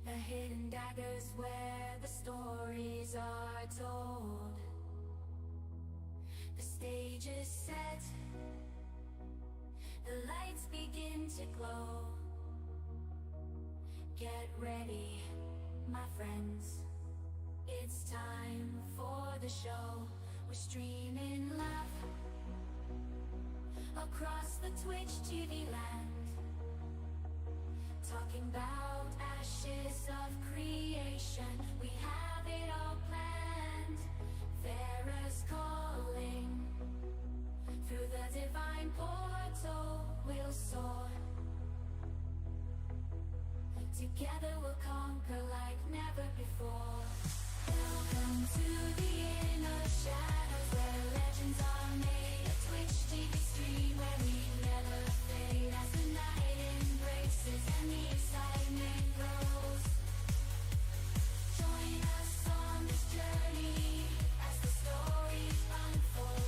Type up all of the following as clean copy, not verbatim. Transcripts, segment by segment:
The hidden daggers where the stories are told. The stage is set, the lights begin to glow. Get ready, my friends, it's time for the show. We're streaming live across the Twitch TV land, talking about ashes of creation. We have it all planned. Pharaoh's calling. Through the divine portal we'll soar. Together we'll conquer like never before. Welcome to the inner shadows, where legends are made. A Twitch TV stream where we never fade, as the night embraces and the excitement grows. Join us on this journey as the story unfolds.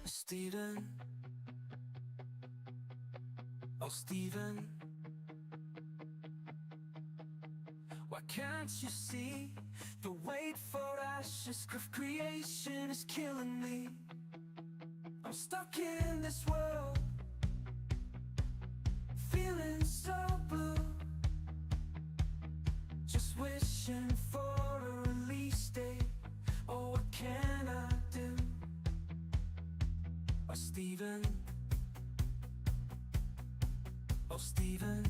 Steven, oh Steven, why can't you see the wait for ashes of creation is killing me? I'm stuck in this world, feeling so blue, just wishing for a release date. Oh, what can I do? Oh Steven, oh Steven,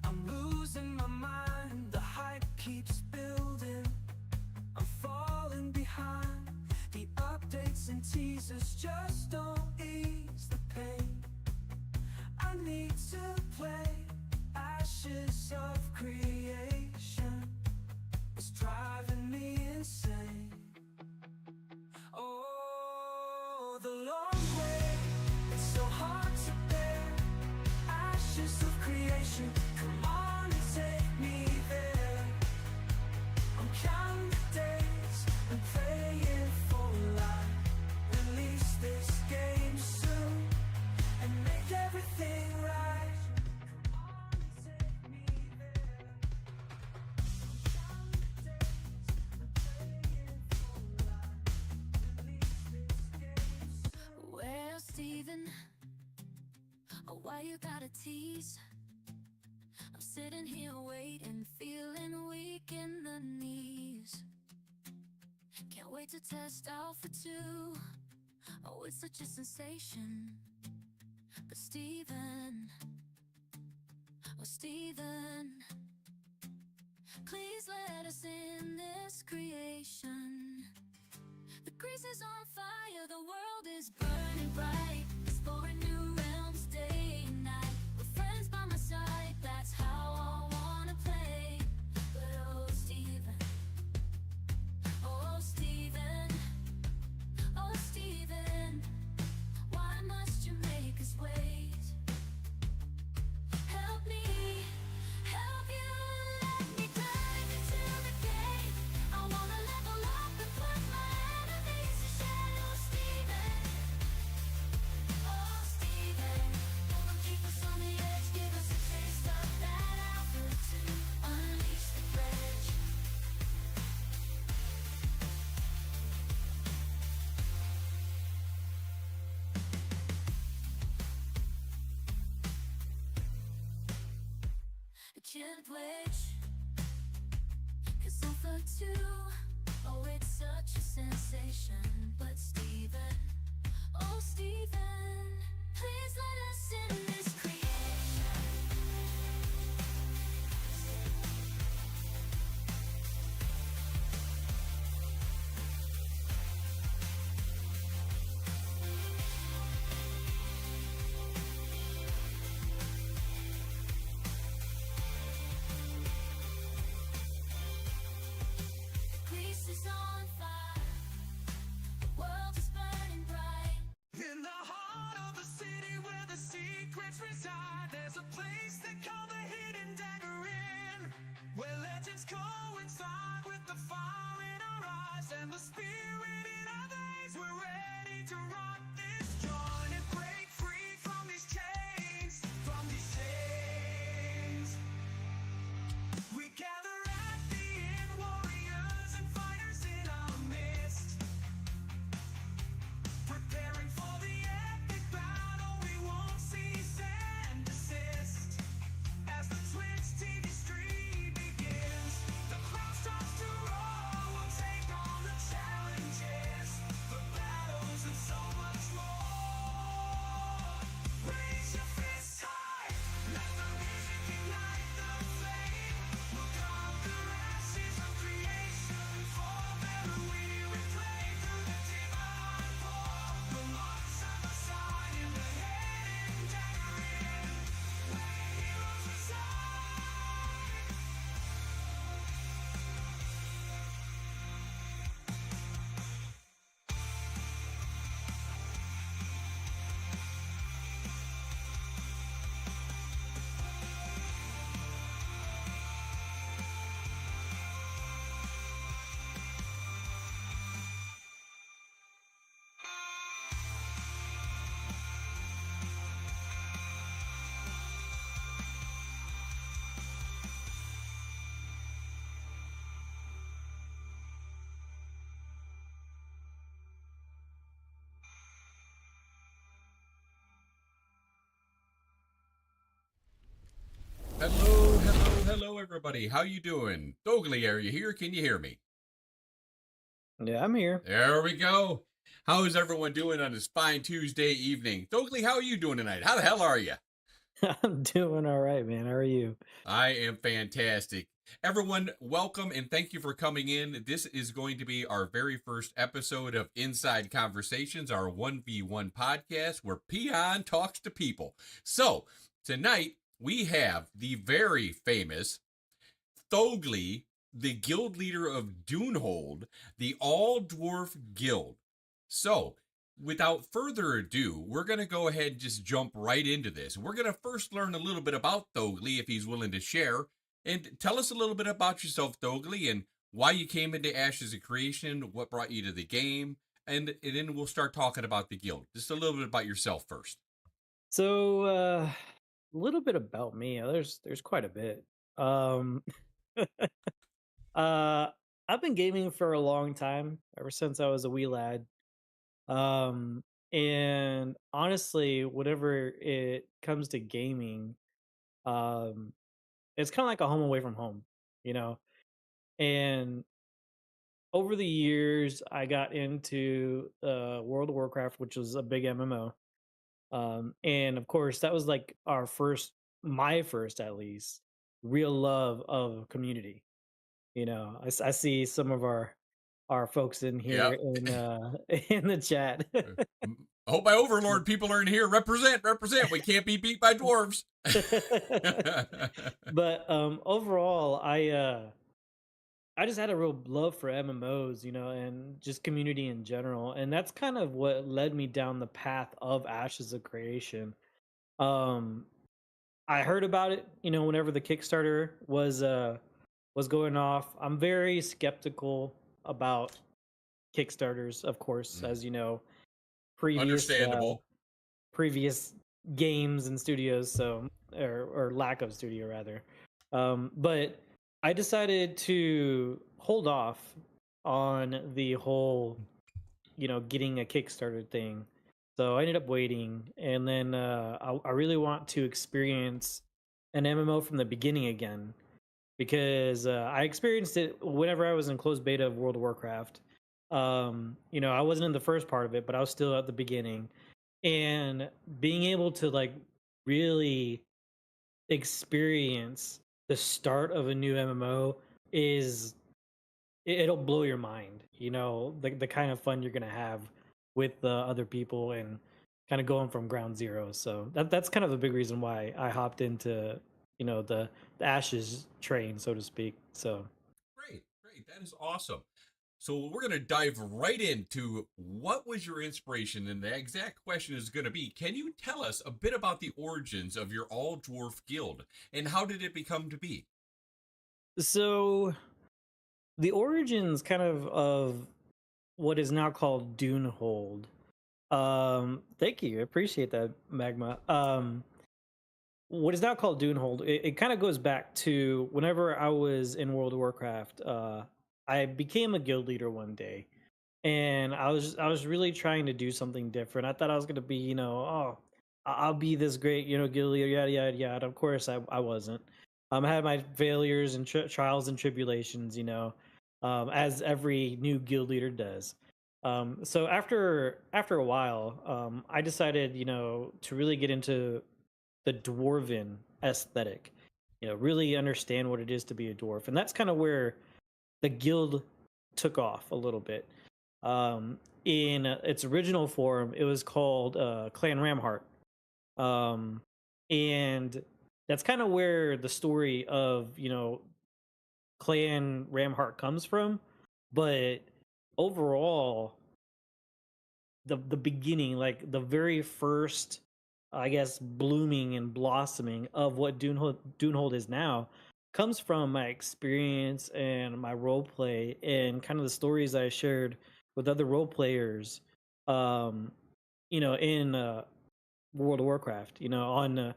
I'm losing my mind, the hype keeps building, I'm falling behind, the updates and teasers just don't ease the pain. I need to play ashes of creation, it's driving me insane. Oh, the long way, it's so hard to bear. Ashes of creation, come on and take me there. I'm counting the days and praying for light. Release this game soon and make everything right. Come on and take me there. I'm counting the days and praying for light. Release this game soon. Well, Steven, oh, why you gotta tease? I'm sitting here waiting, feeling weak in the knees. Can't wait to test out for two. Oh, it's such a sensation. But Steven, Stephen, please let us in this creation. The grease is on fire, the world is burning bright, exploring new realms day and night. With friends by my side, that's how I wanna play. But oh Stephen, oh Stephen, oh Stephen, why must you make us wait? Help me, help you, let me dive into the game. I wanna level up and put my enemies to shame. Oh Stephen, don't keep us on the edge, give us a taste of that alpha to unleash the rage. I can't wait, 'cause Alpha 2, oh it's such a sensation. But Stephen, oh Stephen, please let us in this creation. Greece is on fire, the world is burning bright. In the heart of the city where the secrets reside, there's a place they call the Hidden Dagger Inn, where legends coincide with the fire in our eyes and the spirit in our veins. We're ready to rock this joint and break free from these chains, from these chains. We gather at the inn, warriors and fighters in our midst, preparing for the epic battle. We won't cease and desist. As the Twitch TV stream begins, the crowd starts to roar. We'll take on the challenges, the battles, and so much more. Raise your fists high, let the music ignite the flame. We'll conquer ashes of creation, forever we reclaim through the divine pour. We'll march side by side in the Hidden Dagger Inn, where heroes reside. Hello, everybody. How you doing? Thoghli, are you here? Can you hear me? Yeah, I'm here. There we go. How is everyone doing on this fine Tuesday evening? Thoghli, how are you doing tonight? How the hell are you? I'm doing all right, man. How are you? I am fantastic. Everyone, welcome and thank you for coming in. This is going to be our very first episode of Inside Conversations, our 1v1 podcast where Peon talks to people. So, tonight we have the very famous Thoghli, the Guild Leader of Dunhold, the All-Dwarf Guild. So, without further ado, we're going to go ahead and just jump right into this. We're going to first learn a little bit about Thoghli, if he's willing to share. And tell us a little bit about yourself, Thoghli, and why you came into Ashes of Creation, what brought you to the game, and then we'll start talking about the guild. Just a little bit about yourself first. So, a little bit about me. There's quite a bit. I've been gaming for a long time, ever since I was a wee lad. And honestly, whenever it comes to gaming, um, it's kind of like a home away from home, you know. And over the years, I got into World of Warcraft, which was a big MMO. And of course, that was like our first my first, at least, real love of community. I see some of our folks in here Yep. in in the chat. Hope my overlord people are in here. Represent, represent. We can't be beat by dwarves. But overall, I just had a real love for MMOs, and just community in general, and that's kind of what led me down the path of Ashes of Creation. Um, I heard about it, whenever the Kickstarter was going off. I'm very skeptical about Kickstarters, of course, Mm. as you know, previous Understandable. previous games and studios, so or lack of studio rather. But I decided to hold off on the whole, getting a Kickstarter thing. So I ended up waiting, and then I really want to experience an MMO from the beginning again, because I experienced it whenever I was in closed beta of World of Warcraft. I wasn't in the first part of it, but I was still at the beginning, and being able to like really experience the start of a new MMO is it'll blow your mind. The kind of fun you're gonna have with other people and kind of going from ground zero. So that's kind of a big reason why I hopped into the Ashes train, so to speak. So Great, great. That is awesome. So we're going to dive right into what was your inspiration, and the exact question is going to be: can you tell us a bit about the origins of your all dwarf guild, and how did it become to be? so the origins kind of what is now called Dunehold. Thank you, I appreciate that, Magma. What is now called Dunehold, it kind of goes back to whenever I was in World of Warcraft. I became a guild leader one day, and I was really trying to do something different. I thought I was gonna be, oh, I'll be this great, guild leader, yada yada yada. Of course, I wasn't. I had my failures and trials and tribulations, as every new guild leader does. So after a while, I decided, to really get into the dwarven aesthetic, really understand what it is to be a dwarf, and that's kind of where the guild took off a little bit. In its original form, it was called Clan Ramheart, um, and that's kind of where the story of Clan Ramheart comes from. But overall, the beginning, like the very first, I guess, blooming and blossoming of what Dunehold is now, comes from my experience and my role play and kind of the stories I shared with other role players, um, in World of Warcraft. On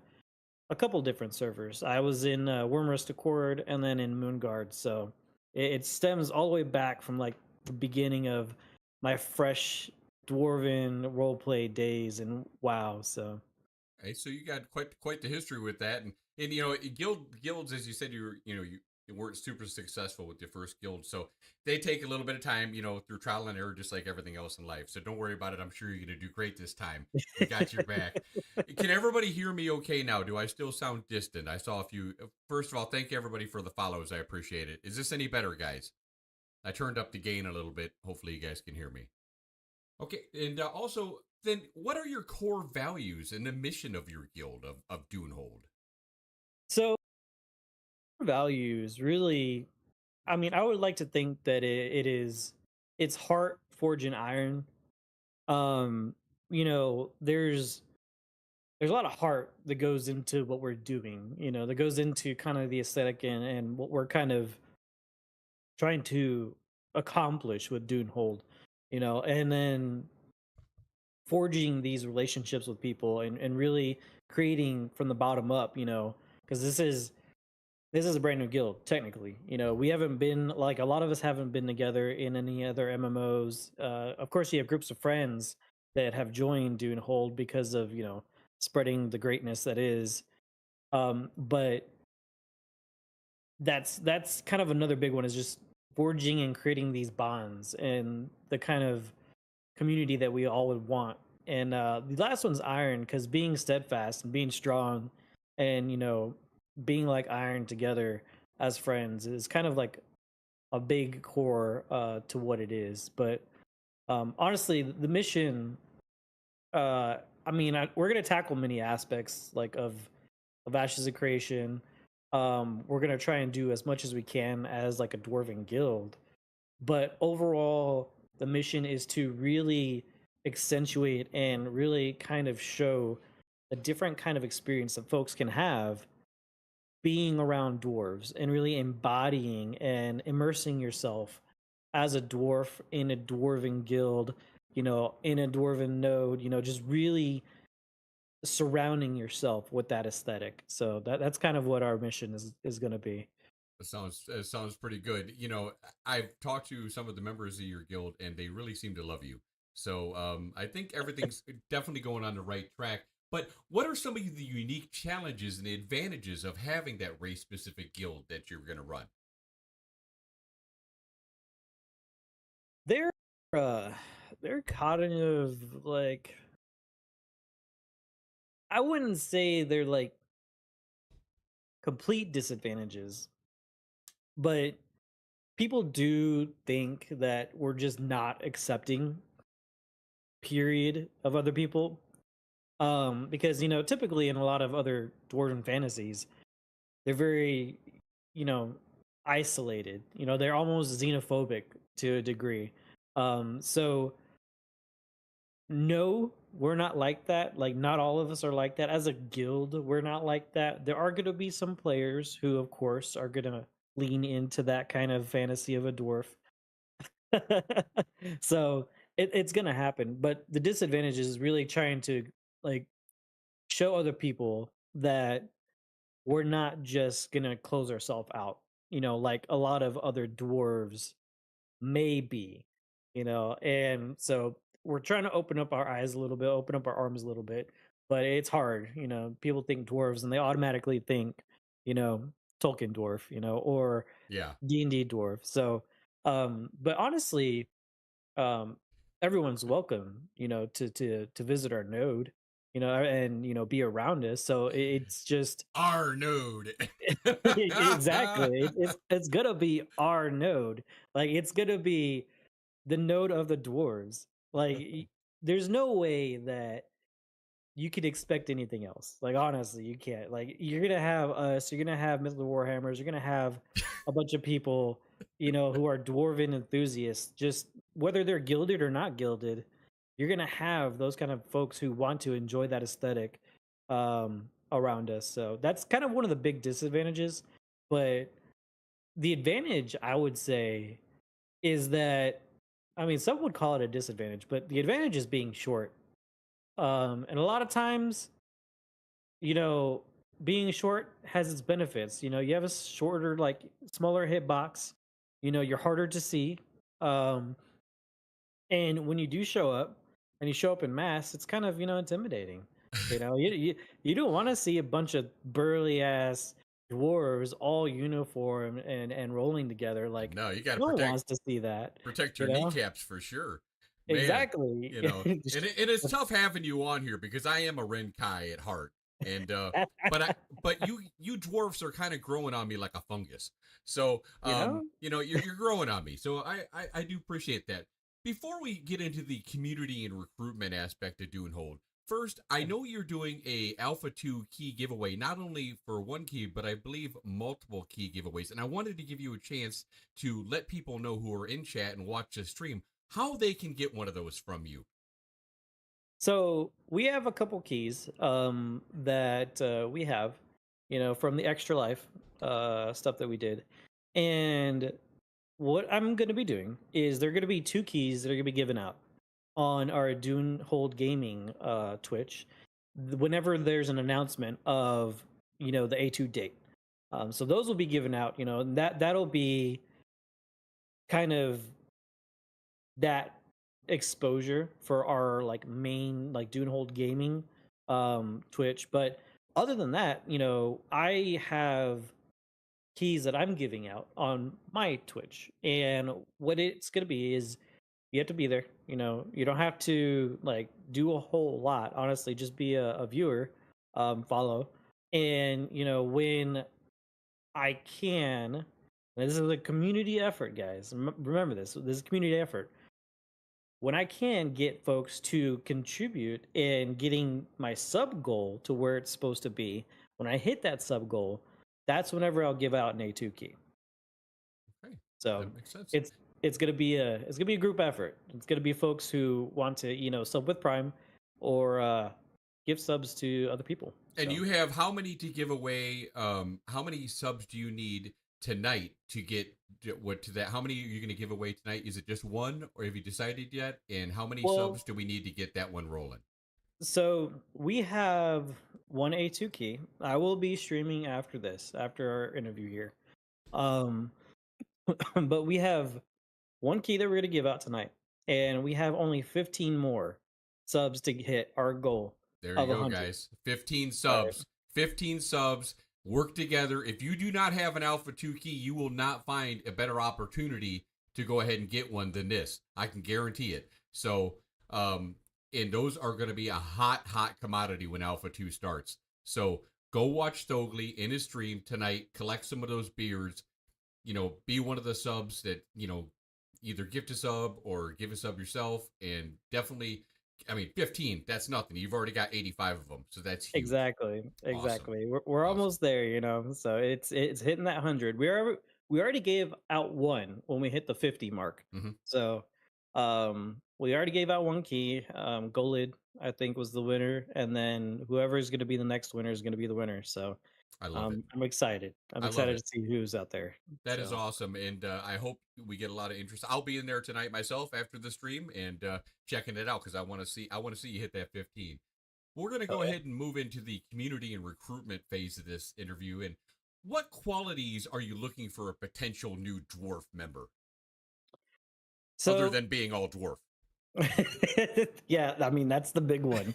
a couple different servers. I was in Wormrust Accord and then in Moonguard. So it stems all the way back from like the beginning of my fresh dwarven roleplay days and WoW. So Okay, so you got quite the history with that, and guilds, as you said, you weren't super successful with your first guild, so they take a little bit of time, through trial and error, just like everything else in life. So don't worry about it. I'm sure you're gonna do great this time. We got your back. Can everybody hear me okay now? Do I still sound distant? I saw a few. First of all, thank you everybody for the follows. I appreciate it. Is this any better, guys? I turned up the gain a little bit. Hopefully, you guys can hear me. Okay, and also, then what are your core values and the mission of your guild of Dunehold? so values really, I mean, I would like to think that it's heart forged in iron. Um, there's a lot of heart that goes into what we're doing, that goes into kind of the aesthetic and what we're kind of trying to accomplish with Dunehold, and then forging these relationships with people and really creating from the bottom up, because this is a brand new guild technically. We haven't been, like, a lot of us haven't been together in any other MMOs. Of course, you have groups of friends that have joined Dunehold because of spreading the greatness that is. But that's kind of another big one, is just forging and creating these bonds and the kind of community that we all would want. And the last one's iron, because being steadfast and being strong and being like iron together as friends is kind of like a big core to what it is. But honestly, the mission, uh I mean, we're gonna tackle many aspects like of Ashes of Creation. We're gonna try and do as much as we can as like a dwarven guild, but overall, the mission is to really accentuate and really kind of show a different kind of experience that folks can have being around dwarves and really embodying and immersing yourself as a dwarf in a dwarven guild, in a dwarven node, just really surrounding yourself with that aesthetic. So that's kind of what our mission is going to be. It sounds pretty good. I've talked to some of the members of your guild, and they really seem to love you. So I think everything's definitely going on the right track. But what are some of the unique challenges and advantages of having that race specific guild that you're going to run? They're uh they're kind of like, I wouldn't say they're like complete disadvantages, but people do think that we're just not accepting period of other people. Because typically in a lot of other dwarven fantasies, they're very, you know, isolated. They're almost xenophobic to a degree. So no, we're not like that. Like, not all of us are like that. As a guild, we're not like that. There are going to be some players who, of course, are going to lean into that kind of fantasy of a dwarf. So it's going to happen. But the disadvantage is really trying to like show other people that we're not just going to close ourselves out, like a lot of other dwarves maybe, and so we're trying to open up our eyes a little bit, open up our arms a little bit, but it's hard. People think dwarves and they automatically think, you know Tolkien dwarf, or Yeah. D&D dwarf. So but honestly, um everyone's welcome, to visit our node, and be around us. So it's just Our node. exactly, it's gonna be our node. Like, it's gonna be the node of the dwarves. Like, there's no way that you could expect anything else. Like, honestly, you can't. Like, you're gonna have us. You're gonna have Mythical Warhammers. You're gonna have a bunch of people, who are dwarven enthusiasts. Just whether they're gilded or not gilded, you're gonna have those kind of folks who want to enjoy that aesthetic around us. So that's kind of one of the big disadvantages. But the advantage, I would say, is that, I mean, some would call it a disadvantage, but the advantage is being short. And a lot of times, you know, being short has its benefits. You have a shorter, like, smaller hitbox. You're harder to see. Um, and when you do show up, and you show up in mass, it's kind of, intimidating. You don't want to see a bunch of burly ass dwarves all uniform and rolling together. Like, No, you got to no one protect wants to see that. protect You your know kneecaps for sure, man. exactly. And it's tough having you on here because I am a Renkai at heart, and but you dwarfs are kind of growing on me like a fungus. So you know. you're growing on me. So I do appreciate that. Before we get into the community and recruitment aspect of Dunhold, first, I know you're doing a Alpha 2 key giveaway, not only for one key, but I believe multiple key giveaways. And I wanted to give you a chance to let people know who are in chat and watch the stream how they can get one of those from you. So we have a couple keys that we have, from the Extra Life stuff that we did. And what I'm going to be doing is there are going to be two keys that are going to be given out on our Dune Hold Gaming Twitch whenever there's an announcement of, the A2 date. So those will be given out, and that'll be kind of that exposure for our like main like Dunehold Gaming Twitch. But other than that, I have keys that I'm giving out on my Twitch. And what it's gonna be is you have to be there. You don't have to like do a whole lot. Honestly, just be a viewer, follow. And when I can, and this is a community effort, guys. Remember this. This is a community effort. When I can get folks to contribute in getting my sub goal to where it's supposed to be, when I hit that sub goal, that's whenever I'll give out an A2 key. Okay, So that makes sense. it's it's gonna be a group effort. It's gonna be folks who want to sub with Prime or give subs to other people. And So you have how many to give away? How many subs do you need tonight to get what to that? How many are you going to give away tonight? Is it just one, or have you decided yet? And how many subs well, do we need to get that one rolling? so we have one A2 key. I will be streaming after this, after our interview here. Um, but we have one key that we're gonna give out tonight, and we have only 15 more subs to hit our goal There you of go, 100. guys. 15 All right. subs. 15 subs. Work together. If you do not have an Alpha 2 key, you will not find a better opportunity to go ahead and get one than this. I can guarantee it. So, and those are going to be a hot, hot commodity when Alpha 2 starts. So go watch Thoghli in his stream tonight. Collect some of those beers. Be one of the subs that, either gift a sub or give a sub yourself. And definitely, 15, that's nothing. You've already got 85 of them. So that's huge. Exactly, Awesome. exactly. We're Awesome. almost there, So it's hitting that 100. We already gave out one when we hit the 50 mark. Hmm. So we already gave out one key. Golid, I think, was the winner, and then whoever is going to be the next winner is going to be the winner. So I love it. I'm excited. I'm I love excited it. to see who's out there. That is So awesome, and I hope we get a lot of interest. I'll be in there tonight myself after the stream and checking it out because I want to see. I want to see you hit that 15. We're going to oh go yeah. ahead and move into the community and recruitment phase of this interview. And what qualities are you looking for a potential new dwarf member, other So than being all dwarf? yeah, I mean that's the big one.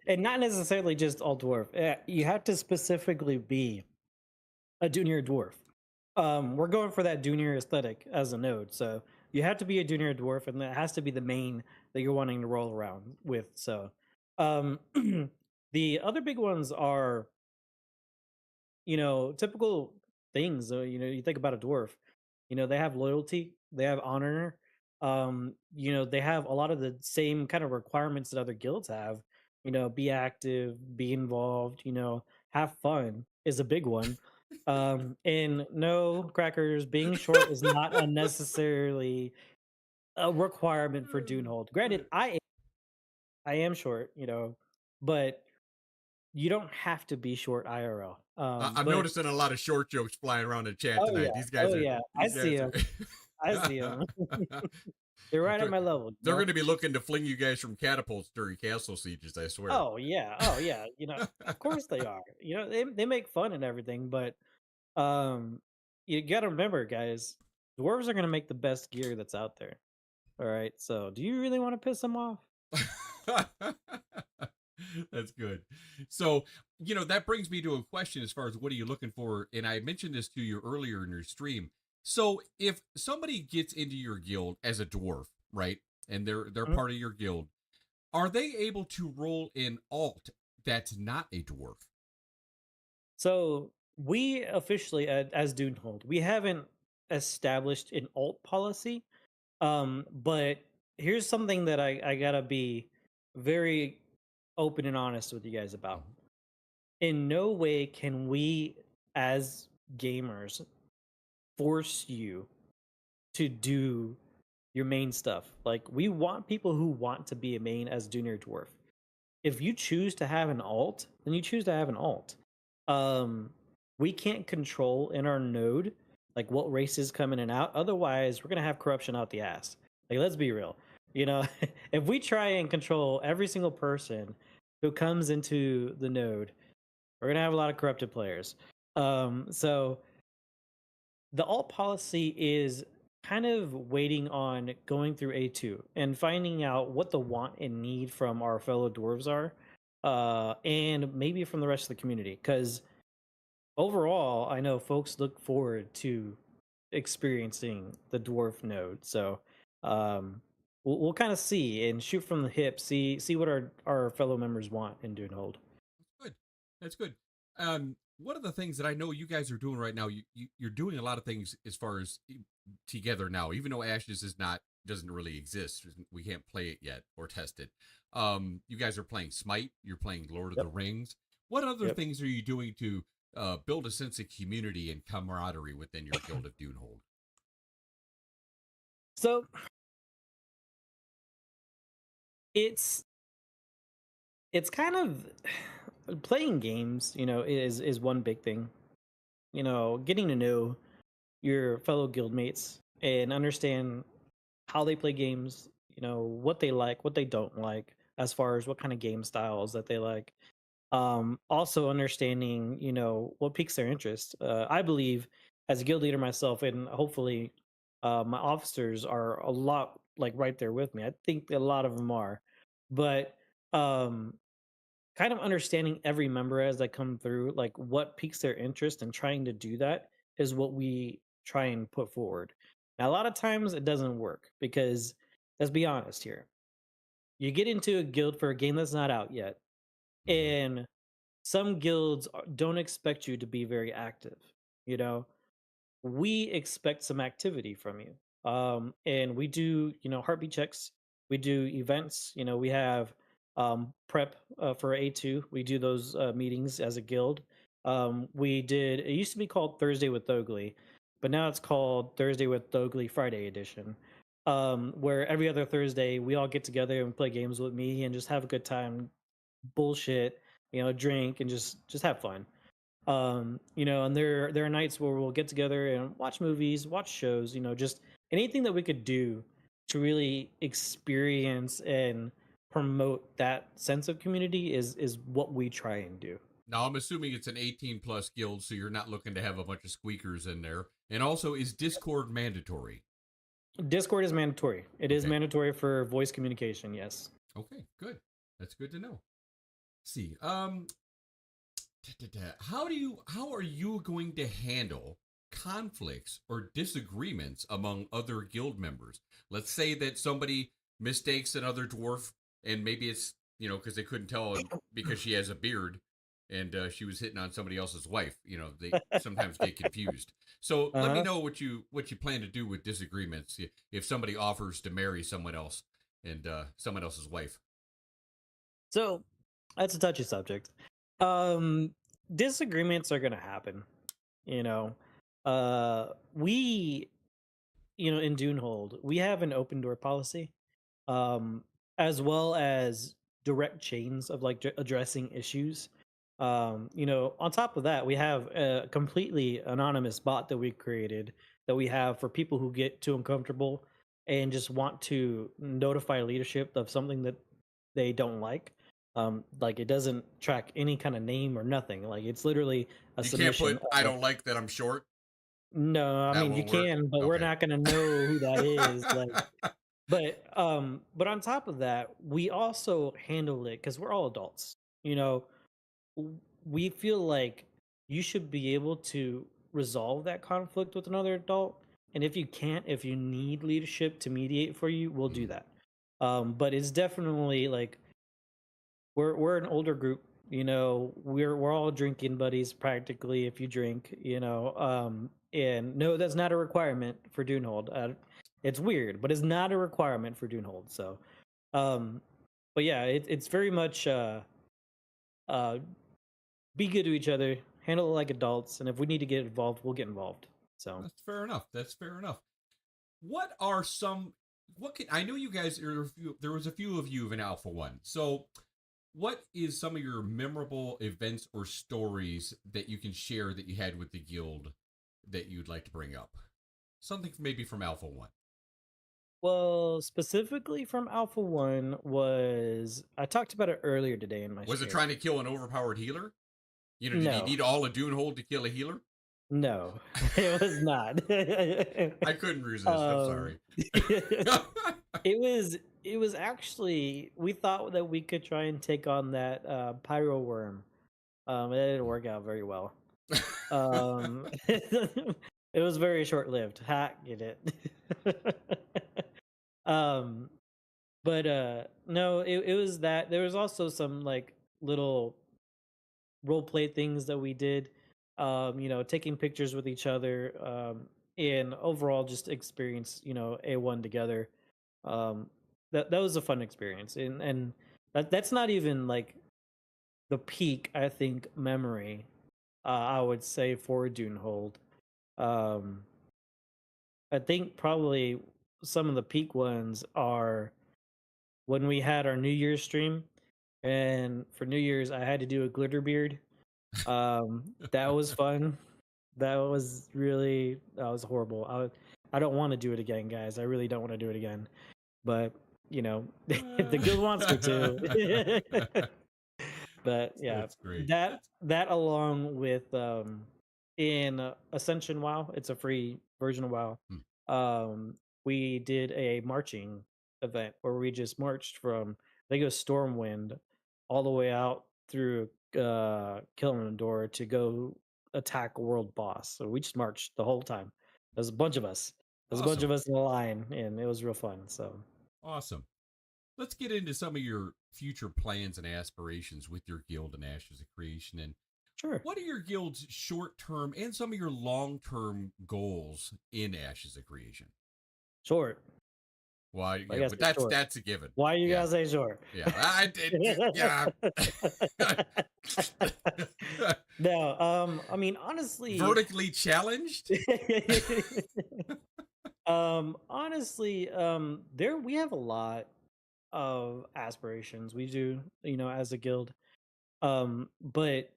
And not necessarily just all dwarf. You have to specifically be a junior dwarf. We're going for that junior aesthetic as a node, so you have to be a junior dwarf, and that has to be the main that you're wanting to roll around with. So, um, the other big ones are typical things. You think about a dwarf. They have loyalty, they have honor. They have a lot of the same kind of requirements that other guilds have. Be active, be involved. Have fun is a big one. And no crackers. Being short is not unnecessarily a requirement for Dunehold. Granted, I am short. But you don't have to be short IRL. I'm But noticing a lot of short jokes flying around the chat oh tonight. yeah, These guys oh are. yeah, I These see guys them. I see are. them. They're right at my level. They're going to be looking to fling you guys from catapults during castle sieges. I swear. Oh yeah, oh yeah. Of course they are. They make fun and everything, but um, you got to remember, guys, dwarves are gonna make the best gear that's out there. All right, so do you really want to piss them off? That's good. So, that brings me to a question as far as what are you looking for? And I mentioned this to you earlier in your stream. So, if somebody gets into your guild as a dwarf, right, and they're Mhm. part of your guild, are they able to roll in alt that's not a dwarf? So we officially, as Dunehold, we haven't established an alt policy. But here's something that I gotta be very open and honest with you guys about. Mhm. In no way can we, as gamers, force you to do your main stuff. Like, we want people who want to be a main as junior dwarf. If you choose to have an alt, then you choose to have an alt. Um, we can't control in our node like what races come in and out. Otherwise, we're gonna have corruption out the ass. Like, let's be real. If we try and control every single person who comes into the node, we're gonna have a lot of corrupted players. So the alt policy is kind of waiting on going through A2 and finding out what the want and need from our fellow dwarves are, and maybe from the rest of the community. Because overall, I know folks look forward to experiencing the dwarf node. So um, we'll kind of see and shoot from the hip, see what our fellow members want in Dunehold. Good. That's good. One of the things that I know you guys are doing right now, you're doing a lot of things as far as together now, even though Ashes is not doesn't really exist. We can't play it yet or test it. You guys are playing Smite. You're playing Lord of the Yep. Rings. What other Yep. things are you doing to build a sense of community and camaraderie within your Guild of Dunhold? So it's it's kind of playing games, is one big thing. Getting to know your fellow guildmates and understand how they play games, what they like, what they don't like, as far as what kind of game styles that they like. Also understanding, what piques their interest. I believe as a guild leader myself, and hopefully my officers are a lot like right there with me. I think a lot of them are, but um kind of understanding every member as they come through, like what piques their interest, and trying to do that is what we try and put forward. Now, a lot of times it doesn't work because, let's be honest here, you get into a guild for a game that's not out yet, Mm-hmm. and some guilds don't expect you to be very active. You know, we expect some activity from you. And we do, heartbeat checks. We do events. We have prep for A2. We do those meetings as a guild. We did, it used to be called Thursday with Thoghli, but now it's called Thursday with Thoghli Friday edition. Where every other Thursday we all get together and play games with me and just have a good time, bullshit, drink and just have fun. And there are nights where we'll get together and watch movies, watch shows, just anything that we could do to really experience and promote that sense of community is what we try and do. Now, I'm assuming it's an 18 plus guild, so you're not looking to have a bunch of squeakers in there. And also, is Discord mandatory? Discord is mandatory. It is Okay. mandatory for voice communication, yes. Okay, good. That's good to know. Let's see. How are you going to handle conflicts or disagreements among other guild members? Let's say that somebody mistakes another dwarf, and maybe it's because they couldn't tell because she has a beard, and she was hitting on somebody else's wife. They sometimes get confused. So let me Uh-huh. know what you plan to do with disagreements if somebody offers to marry someone else and someone else's wife. So that's a touchy subject. Um Disagreements are gonna happen, you know. We in Dunehold, we have an open door policy, um, as well as direct chains of like addressing issues. On top of that, we have a completely anonymous bot that we created that we have for people who get too uncomfortable and just want to notify leadership of something that they don't like. Like it doesn't track any kind of name or nothing. Like it's literally a You can't submission put "I of don't like that I'm short." no, I That mean you won't work. can, but we're Okay. not gonna know who that is. Like but on top of that, we also handle it because we're all adults. You know, we feel like you should be able to resolve that conflict with another adult. And if you can't, if you need leadership to mediate for you, we'll do Mhm. that. But it's definitely like we're an older group. We're all drinking buddies practically. If you drink, and no, that's not a requirement for Dunehold. It's weird, but it's not a requirement for Dunehold. So, um, but yeah, it's very much uh be good to each other, handle it like adults, and if we need to get involved, we'll get involved. So, That's fair enough. That's fair enough. What are some? What can I know? You guys, there was a few of you in Alpha One. So, what is some of your memorable events or stories that you can share that you had with the guild that you'd like to bring up? Something maybe from Alpha One. well, specifically from Alpha One was I talked about it earlier today in my Was it share. trying to kill an overpowered healer? Did he No, need all of Dunehold to kill a healer? no, it was not. I couldn't resist. I'm um, sorry. it was actually we thought that we could try and take on that pyro worm. It didn't work out very well. It was very short lived. Ha, get it. um, but no, it was that there was also some like little role play things that we did, taking pictures with each other, and overall just experience, A1 together. Um, that was a fun experience, and that's not even like the peak, I think, memory. I would say for Dunhold. Um, I think probably some of the peak ones are when we had our New Year's stream, and for New Year's I had to do a glitter beard. That was fun. That was horrible. I don't want to do it again, guys. I really don't want to do it again. But if the guild wants me to. But yeah, That's great. that along with in Ascension WoW, it's a free version of WoW. Hmm. We did a marching event where we just marched from, I think it was Stormwind, all the way out through Kilmendor to go attack a world boss. So we just marched the whole time. There's a bunch of us. There's a bunch Awesome. of us in a line, and it was real fun. So Awesome. Let's get into some of your future plans and aspirations with your guild and Ashes of Creation. And sure, what are your guild's short term and some of your long term goals in Ashes of Creation? short. Well, I yeah, guess but it's short. that's a given. Why you Yeah, guys say short? yeah, I did. Yeah. No, I mean honestly, Vertically challenged. honestly, there we have a lot of aspirations. We do, as a guild. But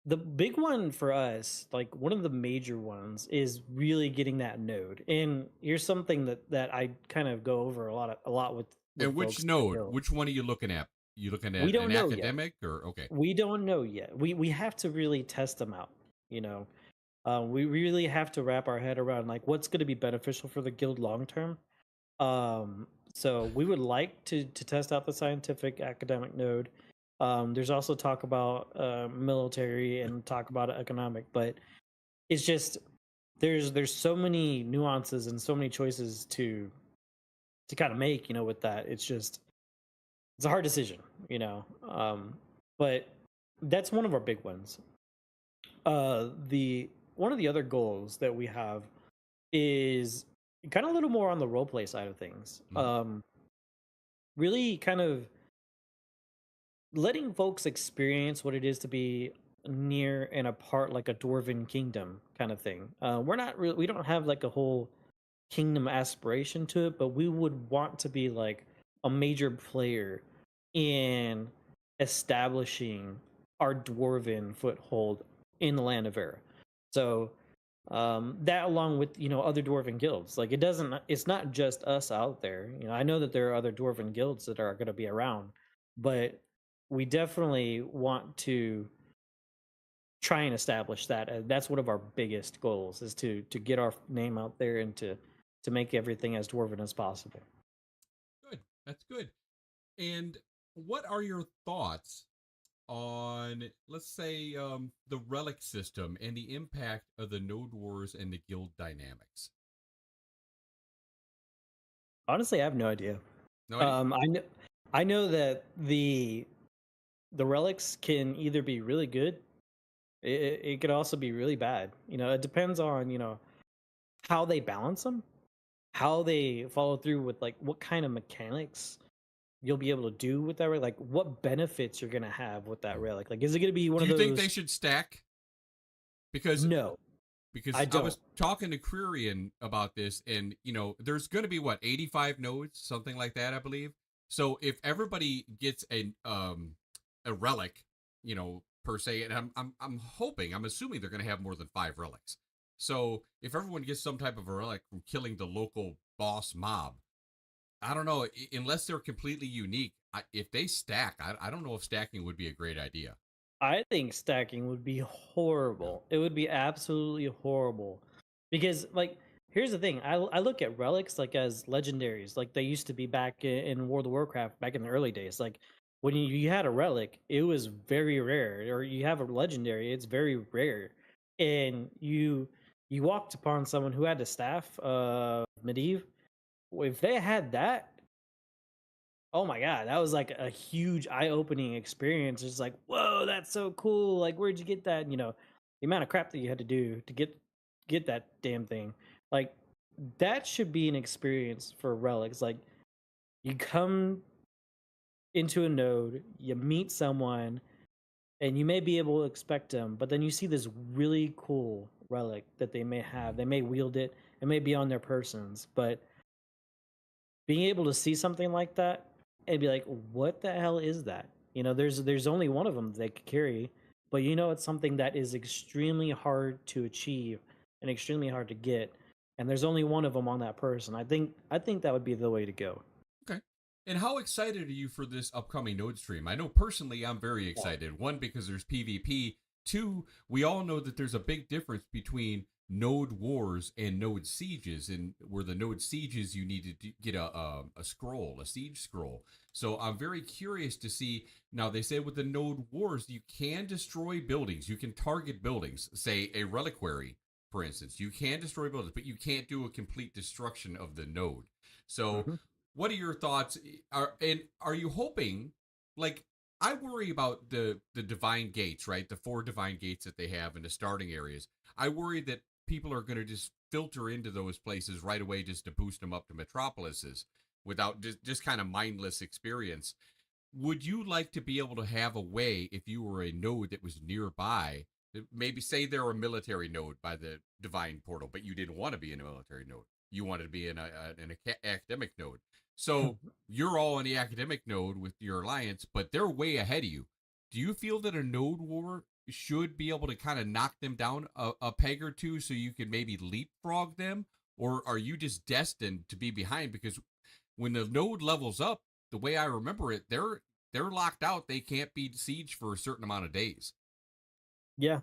the big one for us, like one of the major ones, is really getting that node. And here's something that I kind of go over a lot with And which folks in the node? guild. Which one are you looking at? You looking We at don't an know yet. academic or okay? We don't know yet. We have to really test them out. You know, we really have to wrap our head around like what's going to be beneficial for the guild long term. So we would like to test out the scientific academic node. There's also talk about military and talk about economic, but it's just there's so many nuances and so many choices to kind of make. With that, it's a hard decision. You know, but that's one of our big ones. The one of the other goals that we have is kind of a little more on the role play side of things. Mhm. Really kind of letting folks experience what it is to be near and a part like a dwarven kingdom kind of thing. We're not really, we don't have like a whole kingdom aspiration to it, but we would want to be like a major player in establishing our dwarven foothold in the land of Era. So that along with other dwarven guilds, like it's not just us out there. I know that there are other dwarven guilds that are going to be around, but we definitely want to try and establish that. That's one of our biggest goals is to get our name out there and to make everything as dwarven as possible. Good. That's good. And what are your thoughts on, let's say, the relic system and the impact of the node wars and the guild dynamics? Honestly, I have no idea. No idea. I know that the relics can either be really good, it could also be really bad. It depends on how they balance them, how they follow through with like what kind of mechanics you'll be able to do with that relic, like what benefits you're gonna have with that Mm. relic. Like, is it gonna be one Do of you think they those? should stack? Because No, I I don't. was talking to Quirian about this, and there's going to be what 85 nodes, something like that, I believe. So if everybody gets a relic, per se, and I'm hoping, I'm assuming they're going to have more than 5 relics. So if everyone gets some type of a relic from killing the local boss mob, I don't know, unless they're completely unique. If they stack, I don't know if stacking would be a great idea. I think stacking would be Yeah. horrible. It would be absolutely horrible. Because like here's the thing. I look at relics like as legendaries, like they used to be back in World of Warcraft back in the early days. Like when you had a relic, it was very rare. Or you have a legendary, it's very rare. And you walked upon someone who had a staff, Medivh. If they had that, Oh my god, that was like a huge eye-opening experience. It's like, whoa, that's so cool. Like, where'd you get that? The amount of crap that you had to do to get that damn thing. Like, that should be an experience for relics. Like, you come into a node, you meet someone, and you may be able to expect them, but then you see this really cool relic that they may have. They may wield it, it may be on their persons, but being able to see something like that and be like, "What the hell is that?" There's only one of them they could carry, but it's something that is extremely hard to achieve and extremely hard to get, and there's only one of them on that person. I think that would be the way to go. Okay. And how excited are you for this upcoming node stream? I know personally I'm very excited. One, because there's PvP. Two, we all know that there's a big difference between node wars and node sieges, and where the node sieges you need to get a scroll, a siege scroll. So I'm very curious to see. Now they say with the node wars you can destroy buildings, you can target buildings, say a reliquary for instance. You can destroy buildings, but you can't do a complete destruction of the node. So Mhm. what are your thoughts? Are you hoping, like, I worry about the divine gates, right? The four divine gates that they have in the starting areas. I worry that people are going to just filter into those places right away just to boost them up to metropolises without just kind of mindless experience. Would you like to be able to have a way, if you were a node that was nearby, maybe say they're a military node by the divine portal, but you didn't want to be in a military node, you wanted to be in an academic node, so you're all in the academic node with your alliance, but they're way ahead of you. Do you feel that a node war should be able to kind of knock them down a peg or two so you can maybe leapfrog them? Or are you just destined to be behind? Because when the node levels up, the way I remember it, they're locked out. They can't be sieged for a certain amount of days. Yeah.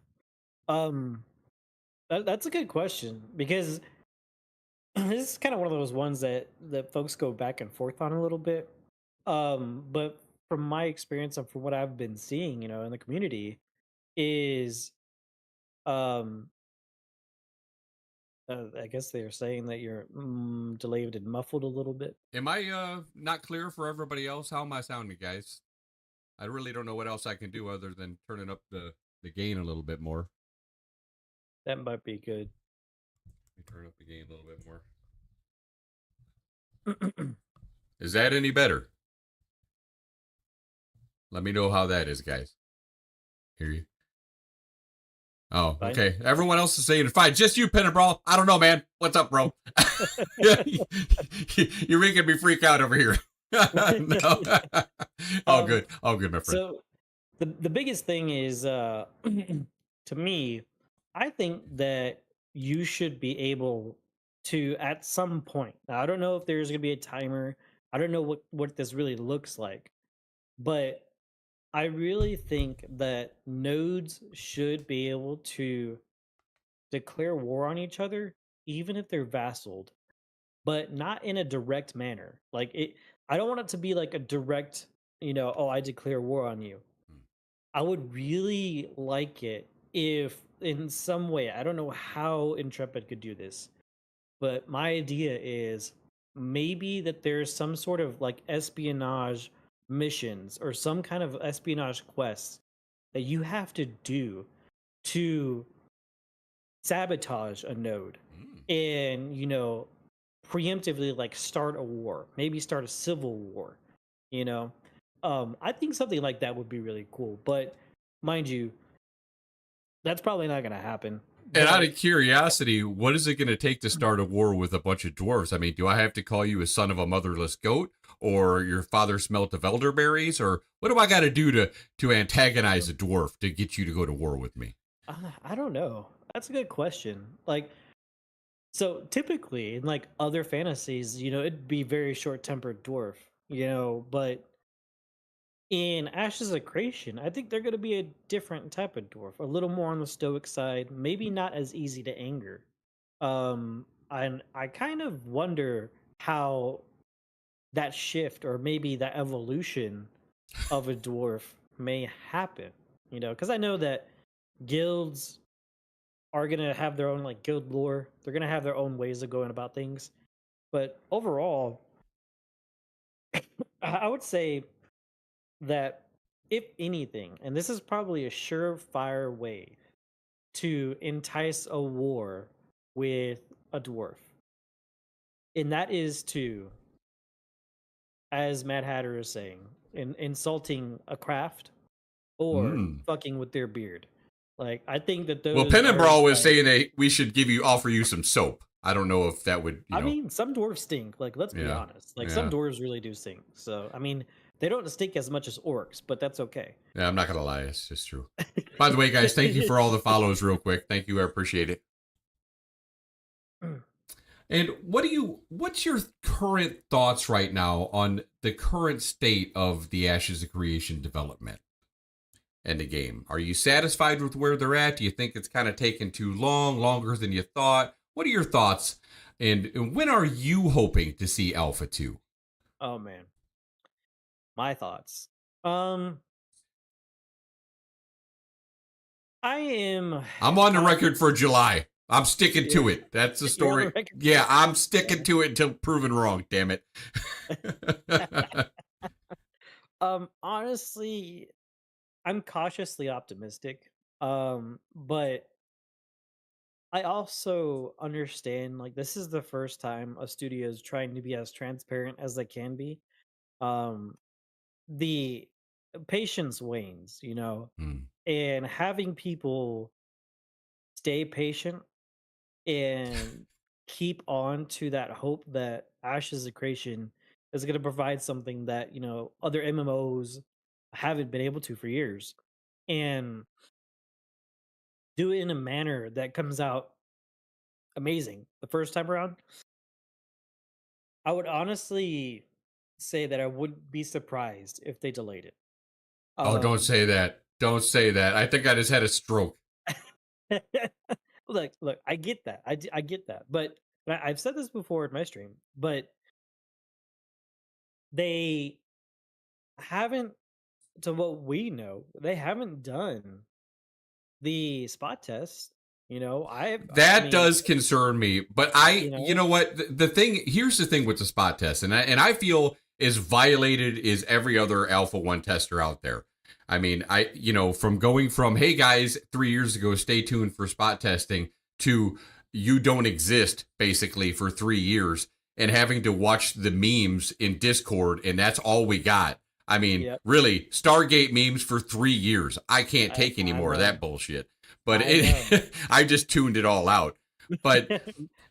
Um that's a good question because this is kind of one of those ones that folks go back and forth on a little bit. But from my experience and from what I've been seeing, in the community, is um, I guess they are saying that you're delayed and muffled a little bit. Am I not clear for everybody else? How am I sounding, guys? I really don't know what else I can do other than turning up the gain a little bit more. That might be good. Let me turn up the gain a little bit more. Is that any better? Let me know how that is, guys. Hear you? Oh, Fine. okay. Everyone else is saying it's fine. Just you, Pennerball. I don't know, man. What's up, bro? You're making me freak out over here. No. All good. All good, my friend. So the biggest thing is to me, I think that you should be able to at some point. Now, I don't know if there's going to be a timer. I don't know what this really looks like, but I really think that nodes should be able to declare war on each other even if they're vassaled, but not in a direct manner. Like it I don't want it to be like a direct, oh, I declare war on you. Hmm. I would really like it if, in some way, I don't know how Intrepid could do this, but my idea is maybe that there's some sort of like espionage missions or some kind of espionage quests that you have to do to sabotage a node Mm. and, preemptively like start a war, maybe start a civil war, you know? I think something like that would be really cool. But mind you, that's probably not gonna happen. And out But of curiosity, what is it going to take to start a war with a bunch of dwarves? I mean, do I have to call you a son of a motherless goat, or your father smelt of elderberries, or what do I got to do to antagonize a dwarf to get you to go to war with me? I don't know. That's a good question. Like, so typically in like other fantasies, it'd be very short-tempered dwarf, but in Ashes of Creation, I think they're going to be a different type of dwarf, a little more on the stoic side, maybe not as easy to anger. And I kind of wonder how that shift or maybe that evolution of a dwarf may happen, because I know that guilds are going to have their own like guild lore, they're going to have their own ways of going about things. But overall, I would say that if anything, and this is probably a surefire way to entice a war with a dwarf, and that is to, as Mad Hatter is saying, insulting a craft or Mm. fucking with their beard. Like, I think that Well, those are Penenbrawl was like, saying that we should offer you some soap. I don't know if that would, I mean, some dwarves stink. Like, let's be yeah, honest. Like, some yeah. dwarves really do stink. So, I mean, they don't stink as much as orcs, but that's okay. Yeah, I'm not gonna lie, it's just true. By the way, guys, thank you for all the follows, real quick. Thank you, I appreciate it. And what's your current thoughts right now on the current state of the Ashes of Creation development and the game? Are you satisfied with where they're at? Do you think it's kind of taken too long, longer than you thought? What are your thoughts? And when are you hoping to see Alpha 2? Oh man. My thoughts. I am I'm on the kind record for July. I'm sticking to Yeah. it. That's the You're on the story. record for Yeah, it. I'm sticking to it until proven wrong, damn it. Honestly, I'm cautiously optimistic. But I also understand, like, this is the first time a studio is trying to be as transparent as they can be. Um the patience wanes, Hmm. and having people stay patient and keep on to that hope that Ashes of Creation is going to provide something that, other MMOs haven't been able to for years, and do it in a manner that comes out amazing the first time around. I would honestly say that I wouldn't be surprised if they delayed it. Oh, don't Um say that. Don't say that. I think I just had a stroke. look, I get that. I get that. But I've said this before in my stream, but they haven't, to what we know, they haven't done the spot test. I That mean, does concern me, but you you know, know what? The thing here's the thing with the spot test, and I feel as violated is every other Alpha 1 tester out there. I mean, from going from hey guys 3 years ago, stay tuned for spot testing to you don't exist basically for 3 years, and having to watch the memes in Discord, and that's all we got. I mean, yep. really, Stargate memes for 3 years. I can't take any I more of know. that bullshit. But I know. I just tuned it all out. But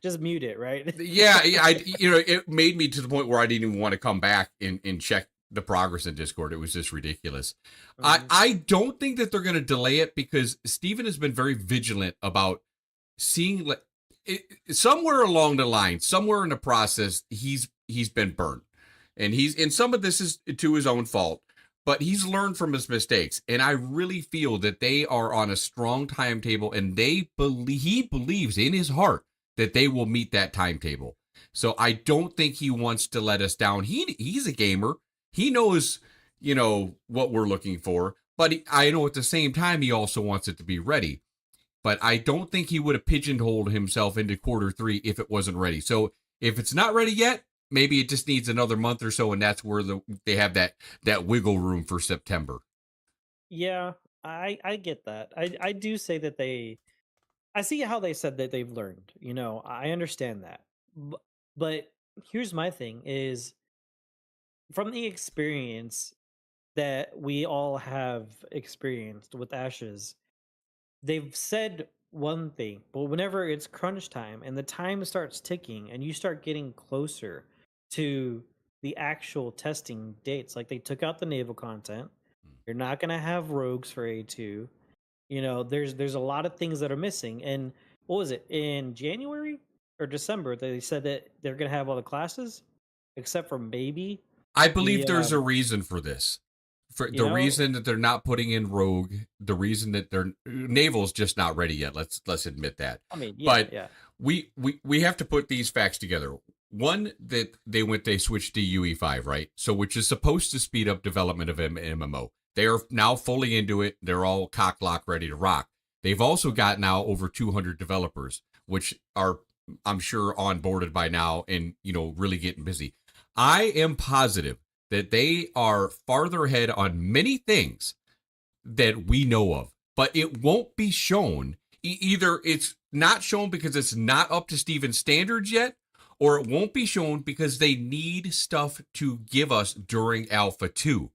Just mute it, right? yeah, it made me to the point where I didn't even want to come back and check the progress in Discord. It was just ridiculous. Mhm. I don't think that they're going to delay it because Steven has been very vigilant about seeing somewhere along the line, somewhere in the process, he's been burnt, and some of this is to his own fault, but he's learned from his mistakes, and I really feel that they are on a strong timetable, and he believes in his heart that they will meet that timetable. So I don't think he wants to let us down. He's a gamer. He knows, what we're looking for, but I know at the same time he also wants it to be ready. But I don't think he would have pigeonholed himself into quarter 3 if it wasn't ready. So if it's not ready yet, maybe it just needs another month or so, and that's where they have that wiggle room for September. Yeah, I get that. I do say that I see how they said that they've learned. I understand that. But here's my thing is, from the experience that we all have experienced with Ashes, they've said one thing, but whenever it's crunch time and the time starts ticking and you start getting closer to the actual testing dates, like they took out the naval content, you're not going to have rogues for A2. There's a lot of things that are missing. And what was it, in January or December they said that they're going to have all the classes except for maybe I believe the there's a reason for this. For you the know reason that they're not putting in Rogue, the reason that their naval's just not ready yet. Let's admit that. I mean, yeah, But yeah. we have to put these facts together. One, that they switched to UE5, right? So which is supposed to speed up development of MMO. They are now fully into it. They're all cock lock ready to rock. They've also got now over 200 developers, which are I'm sure onboarded by now and really getting busy. I am positive that they are farther ahead on many things that we know of, but it won't be shown. Either it's not shown because it's not up to Steven's standards yet, or it won't be shown because they need stuff to give us during Alpha 2.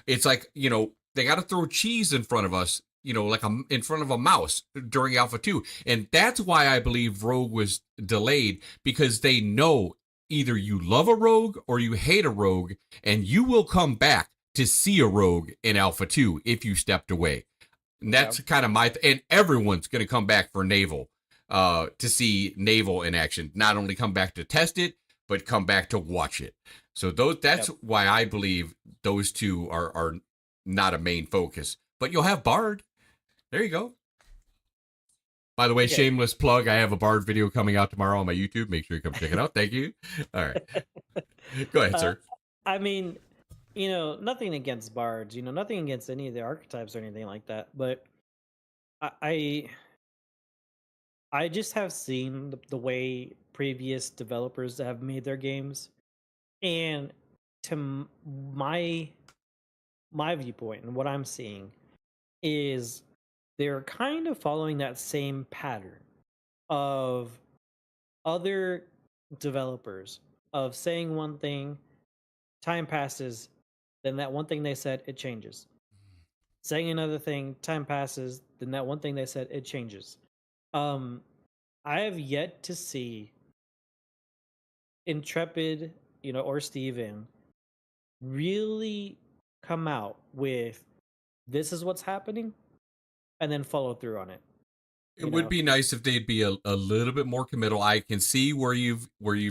It's like, they got to throw cheese in front of us, like in front of a mouse during Alpha 2. And that's why I believe Rogue was delayed, because they know either you love a rogue or you hate a rogue, and you will come back to see a rogue in Alpha 2 if you stepped away. And that's kind of and everyone's going to come back for Naval, to see Naval in action. Not only come back to test it, but come back to watch it. So that's why I believe those two are not a main focus. But you'll have Bard. There you go. By the way, shameless plug, I have a Bard video coming out tomorrow on my YouTube. Make sure you come check it out. Thank you. All right. Go ahead, sir. I mean, nothing against bards, nothing against any of the archetypes or anything like that, but I just have seen the way previous developers have made their games, and to my viewpoint and what I'm seeing is they're kind of following that same pattern of other developers of saying one thing, time passes, then that one thing they said, it changes. Saying another thing, time passes, then that one thing they said, it changes. I have yet to see Intrepid, or Steven really come out with this is what's happening and then follow through on it. It would be nice if they'd be a little bit more committal. I can see where you've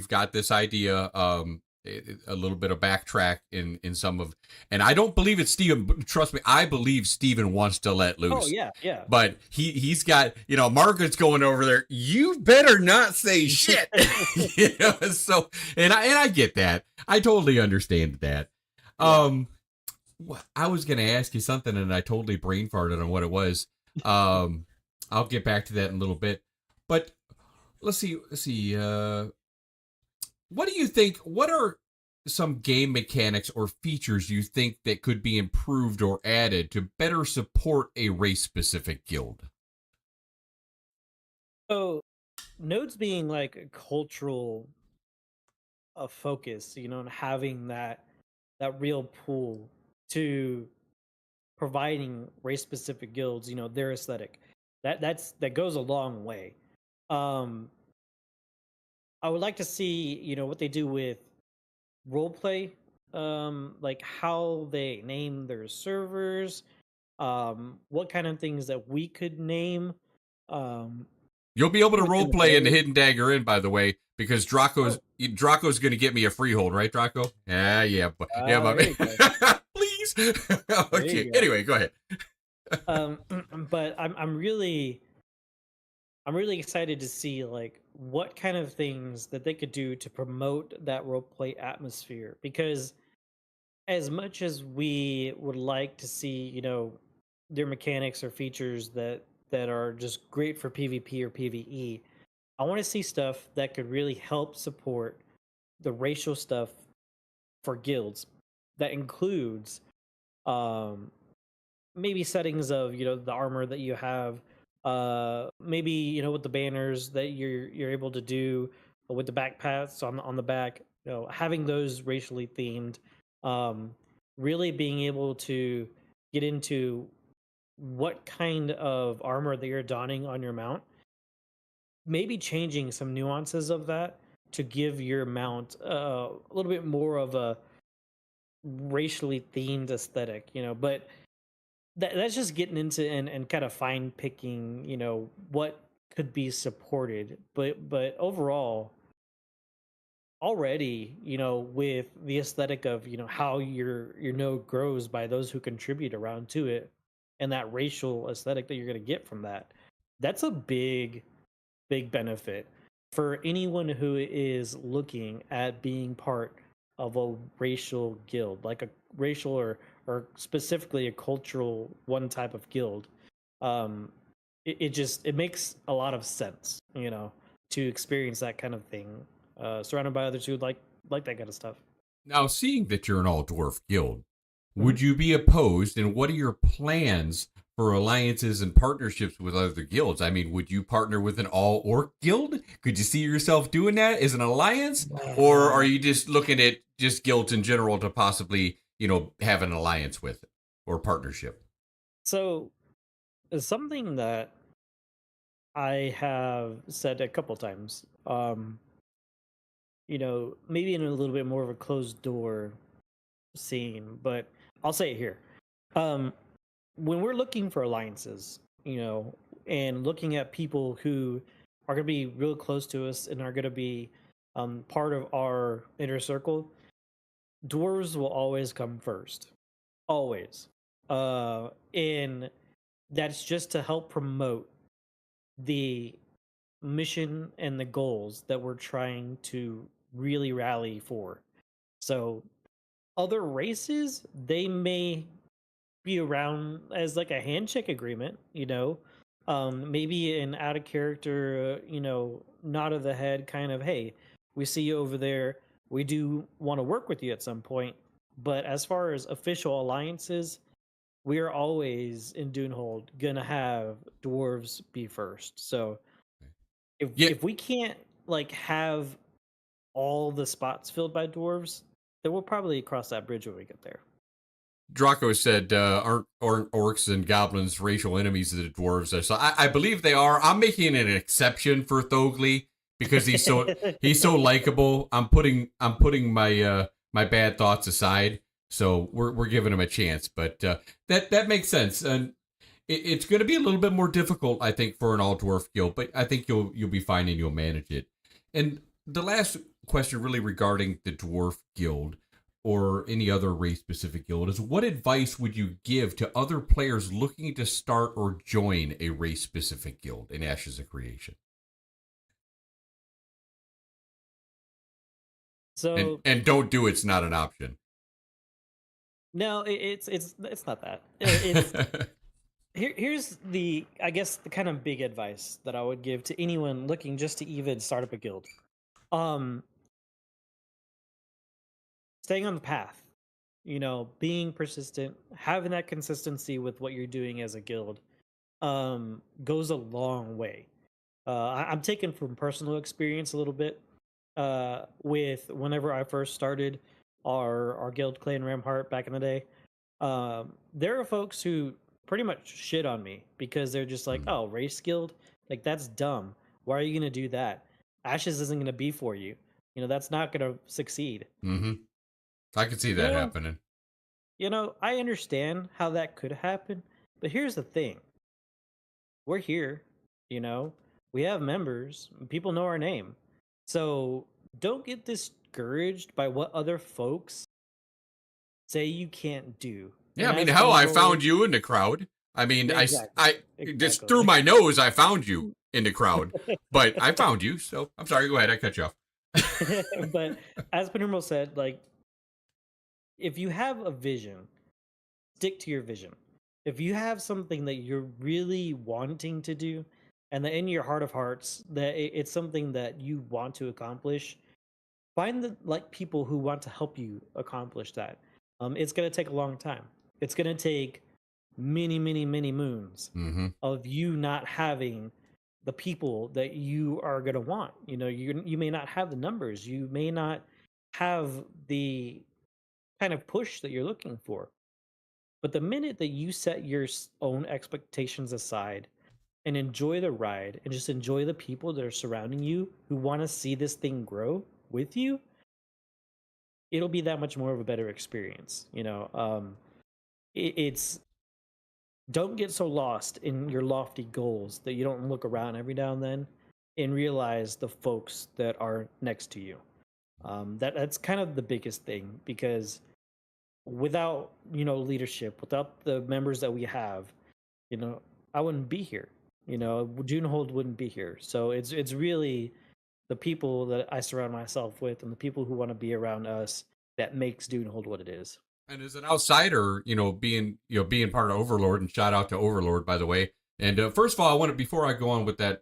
got this idea, a little bit of backtrack in some of, and I don't believe it's Steven. Trust me, I believe Steven wants to let loose. Oh yeah. But he's got, Margaret's going over there. You better not say shit. So and I get that. I totally understand that. Yeah. I was gonna ask you something and I totally brain farted on what it was. I'll get back to that in a little bit. But let's see. What do you think? What are some game mechanics or features you think that could be improved or added to better support a race-specific guild? So, nodes being like a cultural focus, and having that real pool to providing race-specific guilds, their aesthetic. That goes a long way. I would like to see, what they do with roleplay, like how they name their servers, what kind of things that we could name. You'll be able to roleplay in the Hidden Dagger Inn, by the way, because Draco's going to get me a freehold, right, Draco? Yeah, but please. Okay. Anyway, go ahead. But I'm really excited to see like what kind of things that they could do to promote that roleplay atmosphere, because as much as we would like to see, their mechanics or features that are just great for PvP or PvE, I want to see stuff that could really help support the racial stuff for guilds. That includes maybe settings of the armor that you have, maybe with the banners that you're able to do with the backpacks on the back, having those racially themed, really being able to get into what kind of armor that you're donning on your mount, maybe changing some nuances of that to give your mount a little bit more of a racially themed aesthetic, but that's just getting into and kind of fine picking, what could be supported. But overall, already, with the aesthetic of, how your node grows by those who contribute around to it, and that racial aesthetic that you're going to get from that, that's a big benefit for anyone who is looking at being part of a racial guild, like a racial or specifically a cultural one type of guild. It makes a lot of sense, to experience that kind of thing, surrounded by others who like that kind of stuff. Now, seeing that you're an all dwarf guild, Mhm. would you be opposed? And what are your plans for alliances and partnerships with other guilds? I mean, would you partner with an all orc guild? Could you see yourself doing that as an alliance? Or are you just looking at just guilds in general to possibly, have an alliance with or partnership? So, something that I have said a couple times, maybe in a little bit more of a closed door scene, but I'll say it here. Um, when we're looking for alliances, and looking at people who are going to be real close to us and are going to be part of our inner circle, dwarves will always come first. Always. And that's just to help promote the mission and the goals that we're trying to really rally for. So other races, they may be around as like a handshake agreement, maybe an out of character, nod of the head kind of, hey, we see you over there. We do want to work with you at some point. But as far as official alliances, we are always in Dunhold gonna have dwarves be first. So if Yeah, if we can't like have all the spots filled by dwarves, then we'll probably cross that bridge when we get there. Draco said, aren't orcs and goblins racial enemies of the dwarves? So I believe they are. I'm making an exception for Thoghli because he's so likable. I'm putting my bad thoughts aside. So we're giving him a chance, but that makes sense, and it's going to be a little bit more difficult, I think, for an all dwarf guild. But I think you'll be fine and you'll manage it. And the last question, really regarding the dwarf guild or any other race specific guild, is what advice would you give to other players looking to start or join a race specific guild in Ashes of Creation? And So and don't do it's not an option. no, it's not that. It's here's the, I guess, the kind of big advice that I would give to anyone looking just to even start up a guild. Um, Staying on the path, being persistent, having that consistency with what you're doing as a guild, goes a long way. I'm taking from personal experience a little bit. With whenever I first started our guild, Clan Ramheart, back in the day, there are folks who pretty much shit on me because they're just like, "Oh, race guild, like that's dumb. Why are you gonna do that? Ashes isn't gonna be for you. That's not gonna succeed." Mm-hmm. I can see You that know, happening. I understand how that could happen, but here's the thing: we're here. You know, we have members. People know our name, so don't get discouraged by what other folks say you can't do. Yeah, And I mean, as hell, I found Dunhold, you in the crowd. I mean, yeah, exactly, I just through exactly. my nose, I found you in the crowd, but I found you. So I'm sorry. Go ahead. I cut you off. But as Panumo said, like, if you have a vision, stick to your vision. If you have something that you're really wanting to do, and that in your heart of hearts that it's something that you want to accomplish, find the like people who want to help you accomplish that. It's gonna take a long time. It's gonna take many, many, many moons Mm-hmm. of you not having the people that you are gonna want. You may not have the numbers. You may not have the kind of push that you're looking for. But the minute that you set your own expectations aside and enjoy the ride and just enjoy the people that are surrounding you who want to see this thing grow with you, it'll be that much more of a better experience. It's don't get so lost in your lofty goals that you don't look around every now and then and realize the folks that are next to you. That's kind of the biggest thing, because without leadership, without the members that we have, you know I wouldn't be here. Junehold wouldn't be here. So it's really the people that I surround myself with and the people who want to be around us that makes Junehold what it is. And as an outsider, being part of Overlord, and shout out to Overlord, by the way. And first of all, I want to, before I go on with that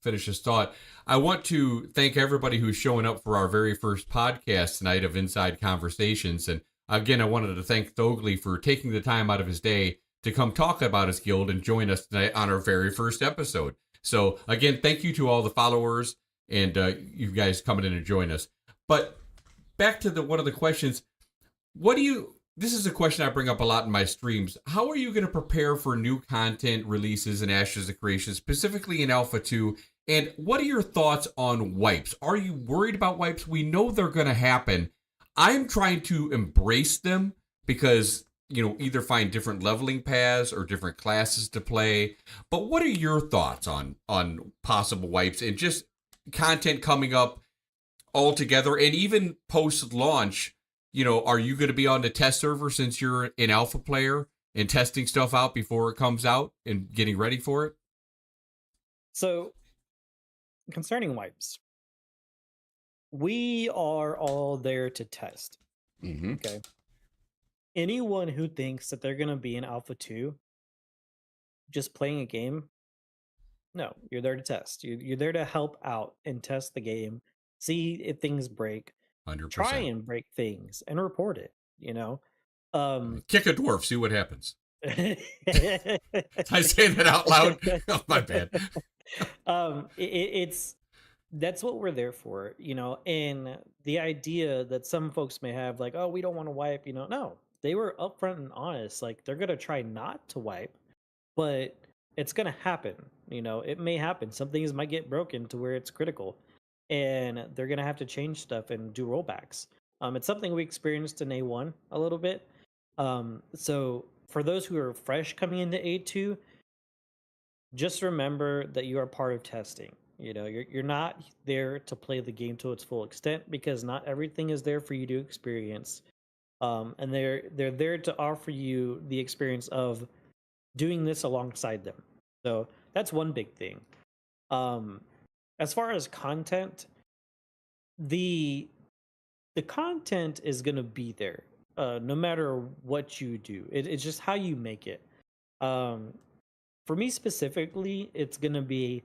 finish his thought. I want to thank everybody who's showing up for our very first podcast tonight of Inside Conversations. And again, I wanted to thank Thoghli for taking the time out of his day to come talk about his guild and join us tonight on our very first episode. So again, thank you to all the followers and you guys coming in and join us. But back to one of the questions, this is a question I bring up a lot in my streams. How are you going to prepare for new content releases in Ashes of Creation, specifically in Alpha 2? And what are your thoughts on wipes? Are you worried about wipes? We know they're going to happen. I'm trying to embrace them because, either find different leveling paths or different classes to play. But what are your thoughts on possible wipes and just content coming up altogether? And even post-launch, are you going to be on the test server since you're an alpha player and testing stuff out before it comes out and getting ready for it? So, concerning wipes, we are all there to test. Mm-hmm. Okay. Anyone who thinks that they're going to be in Alpha 2 just playing a game, no, you're there to test. You're there to help out and test the game, see if things break, 100%. try and break things and report it, Kick a dwarf, see what happens. Did I say that out loud? Oh, my bad. That's what we're there for, and the idea that some folks may have, like, oh, we don't want to wipe, no, they were upfront and honest. Like, they're gonna try not to wipe, but it's gonna happen. It may happen. Some things might get broken to where it's critical, and they're gonna have to change stuff and do rollbacks. It's something we experienced in A1 a little bit. So for those who are fresh coming into A2, just remember that you are part of testing. You're not there to play the game to its full extent because not everything is there for you to experience. And they're there to offer you the experience of doing this alongside them. So that's one big thing. As far as content, the content is going to be there no matter what you do. It's just how you make it. For me specifically, it's going to be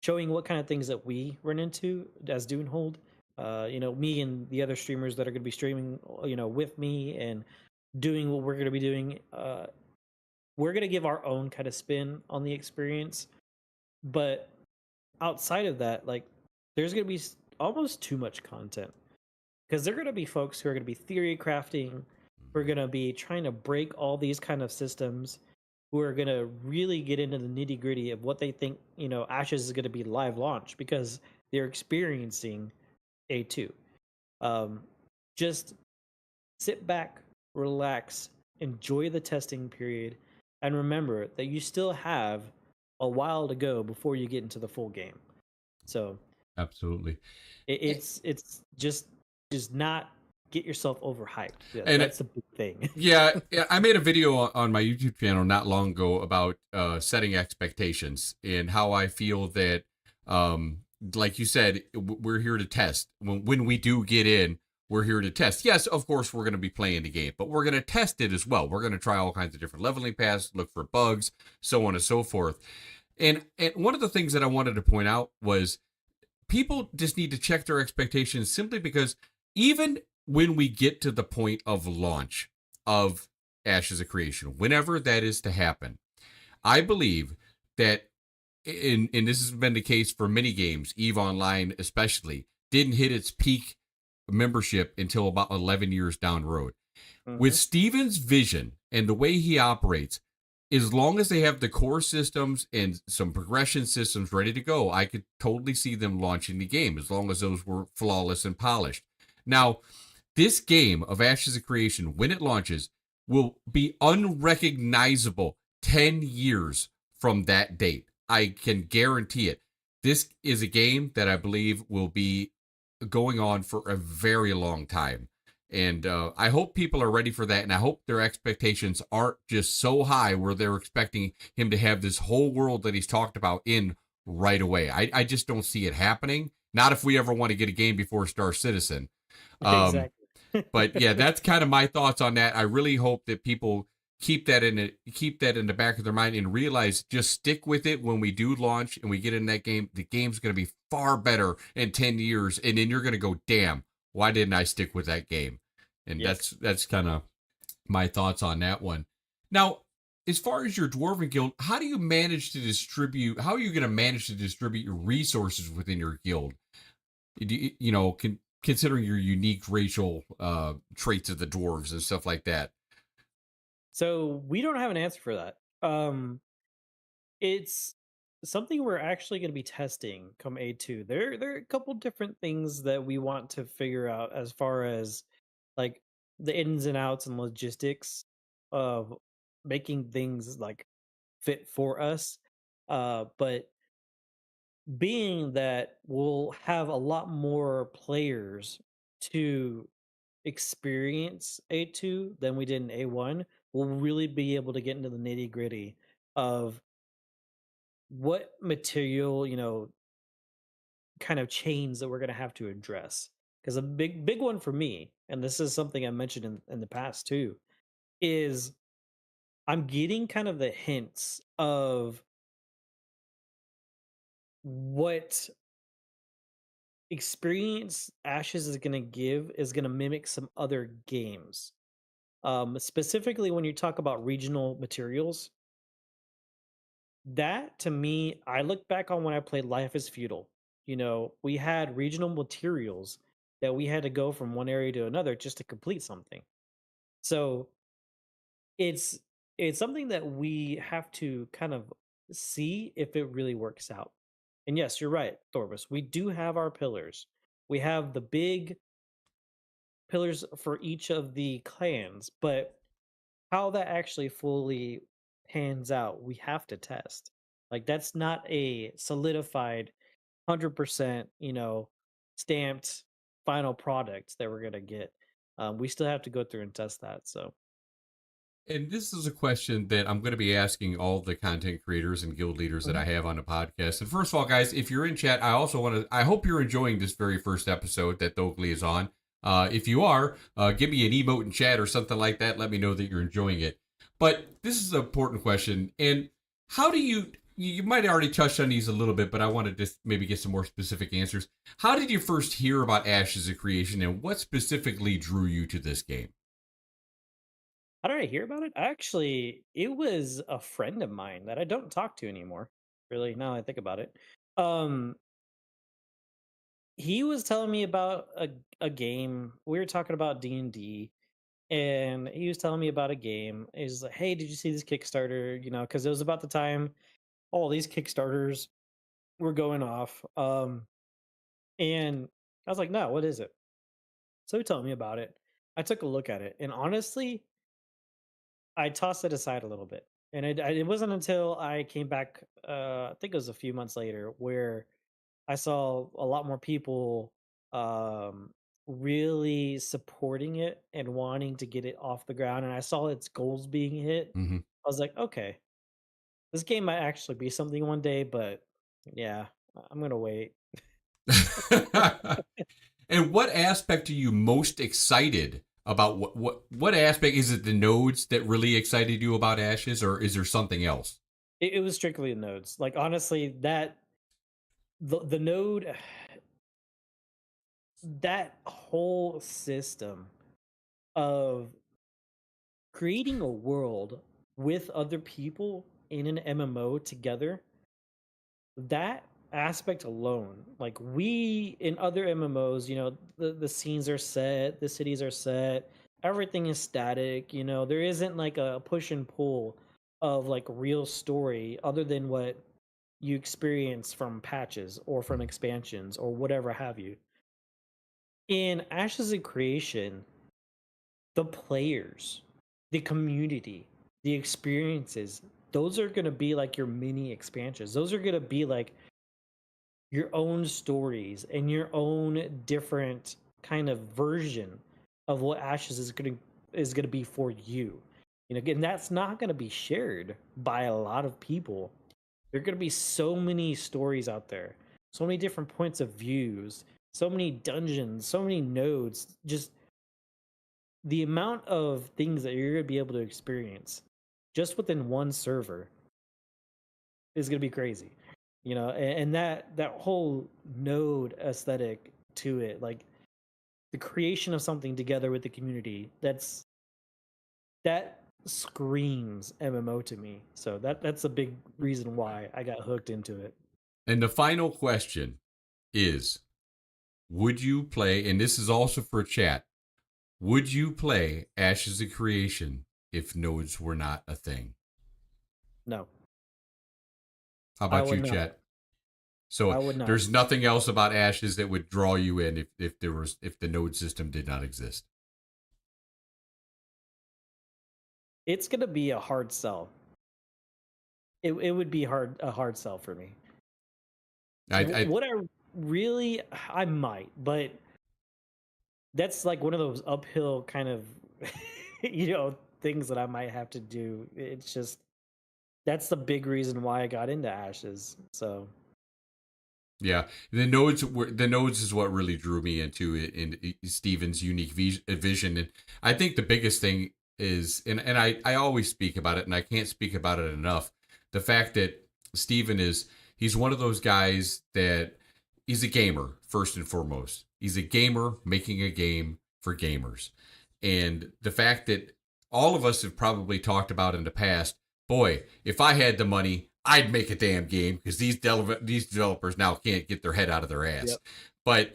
showing what kind of things that we run into as Dunhold. Me and the other streamers that are going to be streaming, with me and doing what we're going to be doing. We're going to give our own kind of spin on the experience. But outside of that, like, there's going to be almost too much content because there are going to be folks who are going to be theory crafting, who are going to be trying to break all these kind of systems, who are going to really get into the nitty gritty of what they think, Ashes is going to be live launch because they're experiencing A2. Just sit back, relax, enjoy the testing period, and remember that you still have a while to go before you get into the full game. So absolutely, it's just not get yourself overhyped. Yeah, and that's the big thing. Yeah, I made a video on my YouTube channel not long ago about setting expectations and how I feel that, like you said, we're here to test. When we do get in, we're here to test. Yes, of course, we're going to be playing the game, but we're going to test it as well. We're going to try all kinds of different leveling paths, look for bugs, so on and so forth. And one of the things that I wanted to point out was people just need to check their expectations simply because even when we get to the point of launch of Ashes of Creation, whenever that is to happen, I believe that, and this has been the case for many games, EVE Online especially, didn't hit its peak membership until about 11 years down the road. Mm-hmm. With Steven's vision and the way he operates, as long as they have the core systems and some progression systems ready to go, I could totally see them launching the game as long as those were flawless and polished. Now, this game of Ashes of Creation, when it launches, will be unrecognizable 10 years from that date. I can guarantee it. This is a game that I believe will be going on for a very long time. And I hope people are ready for that. And I hope their expectations aren't just so high where they're expecting him to have this whole world that he's talked about in right away. I just don't see it happening. Not if we ever want to get a game before Star Citizen. Exactly. But yeah, that's kind of my thoughts on that. I really hope that people keep that in the back of their mind and realize just stick with it when we do launch and we get in that game. The game's going to be far better in 10 years, and then you're going to go, damn, why didn't I stick with that game? And Yep. that's kind of my thoughts on that one. Now, as far as your dwarven guild, how do you manage to distribute? How are you going to manage to distribute your resources within your guild? Considering your unique racial traits of the dwarves and stuff like that. So we don't have an answer for that. It's something we're actually going to be testing come A2. There are a couple different things that we want to figure out as far as like the ins and outs and logistics of making things like fit for us. But being that we'll have a lot more players to experience A2 than we did in A1, we'll really be able to get into the nitty gritty of what material, kind of chains that we're going to have to address. Because a big one for me, and this is something I mentioned in the past too, is I'm getting kind of the hints of what experience Ashes is going to give is going to mimic some other games. Specifically, when you talk about regional materials, that to me, I look back on when I played Life is Feudal. We had regional materials that we had to go from one area to another just to complete something. So it's it's something that we have to kind of see if it really works out. And yes, you're right, Thorbus. We do have our pillars. We have the big pillars for each of the clans, but how that actually fully pans out, we have to test. Like that's not a solidified 100%, stamped final product that we're gonna get. We still have to go through and test that. So And this is a question that I'm going to be asking all the content creators and guild leaders that Mhm. I have on the podcast. And first of all, guys, if you're in chat, I hope you're enjoying this very first episode that Thoghli is on. If you are, give me an emote in chat or something like that. Let me know that you're enjoying it. But this is an important question. And how do you might have already touched on these a little bit, but I want to just maybe get some more specific answers. How did you first hear about Ashes of Creation, and what specifically drew you to this game? how did I hear about it? Actually, it was a friend of mine that I don't talk to anymore. Really, now that I think about it. Um, he was telling me about a game. We were talking about D&D, and he was telling me about a game. He's like, "Hey, did you see this Kickstarter?" Because it was about the time all these Kickstarters were going off. And I was like, "No, what is it?" So he told me about it. I took a look at it, and honestly, I tossed it aside a little bit. And it wasn't until I came back, I think it was a few months later, where I saw a lot more people really supporting it and wanting to get it off the ground. And I saw its goals being hit. Mm-hmm. I was like, okay, this game might actually be something one day, but yeah, I'm going to wait. And what aspect are you most excited about? What aspect is it? The nodes that really excited you about Ashes, or is there something else? It was strictly the nodes. Like, honestly, the node, that whole system of creating a world with other people in an MMO together, that aspect alone, like we in other MMOs, the scenes are set, the cities are set, everything is static, there isn't like a push and pull of like real story other than what you experience from patches or from expansions or whatever have you. In Ashes of Creation, the players, the community, the experiences, those are going to be like your mini expansions. Those are going to be like your own stories and your own different kind of version of what Ashes is going to be for you. Again, that's not going to be shared by a lot of people. There are going to be so many stories out there, so many different points of views, so many dungeons, so many nodes, just the amount of things that you're going to be able to experience just within one server is going to be crazy, you know. And that whole node aesthetic to it, like the creation of something together with the community, that screams MMO to me. So that's a big reason why I got hooked into it. And the final question is, would you play, and this is also for chat, would you play Ashes of Creation if nodes were not a thing? No, How I about you, would not. chat? I So would not. there's nothing else about Ashes that would draw you in if the node system did not exist. It's gonna be a hard sell. It would be a hard sell for me. I What I might, but that's like one of those uphill kind of things that I might have to do. It's just that's the big reason why I got into Ashes. So Yeah, the nodes is what really drew me into it in Steven's unique vision, and I think the biggest thing is, and I always speak about it, and I can't speak about it enough. The fact that Steven he's one of those guys that he's a gamer first and foremost. He's a gamer making a game for gamers, and the fact that all of us have probably talked about in the past. Boy, if I had the money, I'd make a damn game because these developers now can't get their head out of their ass. Yep. But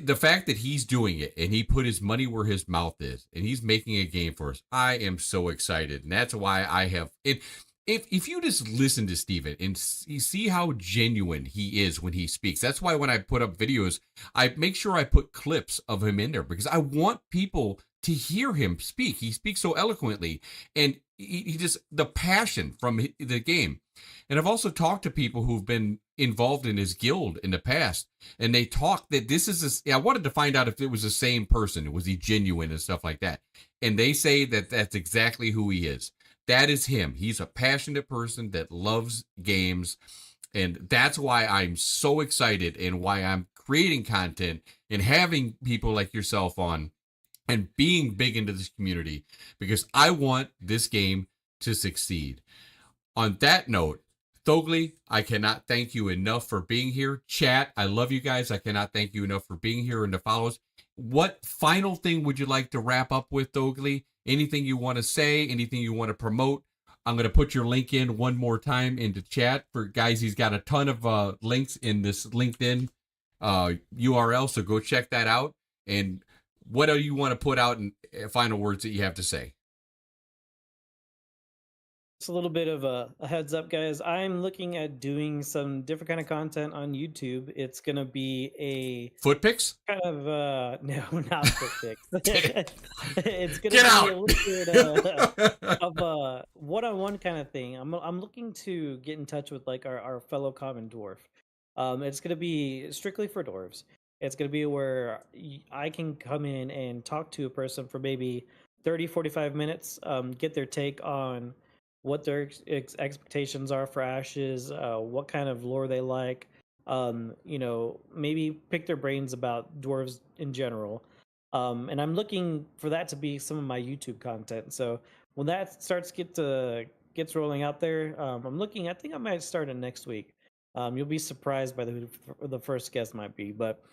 the fact that he's doing it and he put his money where his mouth is and he's making a game for us, I am so excited. And that's why I have it. If you just listen to Steven and you see how genuine he is when he speaks, that's why when I put up videos, I make sure I put clips of him in there because I want people to hear him speak. He speaks so eloquently, and he just the passion from the game. And I've also talked to people who've been involved in his guild in the past, and they talk that this is I wanted to find out if it was the same person. Was he genuine and stuff like that? And they say that that's exactly who he is. That is him. He's a passionate person that loves games. And that's why I'm so excited and why I'm creating content and having people like yourself on and being big into this community because I want this game to succeed. On that note, Thoghli, I cannot thank you enough for being here. Chat, I love you guys. I cannot thank you enough for being here and the follows. What final thing would you like to wrap up with, Thoghli? Anything you want to say? Anything you want to promote? I'm going to put your link in one more time into chat for guys. He's got a ton of links in this LinkedIn URL, so go check that out. And what do you want to put out in final words that you have to say? it's a little bit of a heads up, guys. I'm looking at doing some different kind of content on YouTube. It's gonna be a Foot pics? kind of no, not foot pics. It's gonna Get be out! a little bit of a one-on-one kind of thing. I'm looking to get in touch with like our fellow common dwarf. It's gonna be strictly for dwarves. It's gonna be where I can come in and talk to a person for maybe 30, 45 minutes, get their take on what their expectations are for Ashes, what kind of lore they like, maybe pick their brains about dwarves in general. And I'm looking for that to be some of my YouTube content. So when that gets rolling out there, I think I might start it next week. You'll be surprised by who the first guest might be, but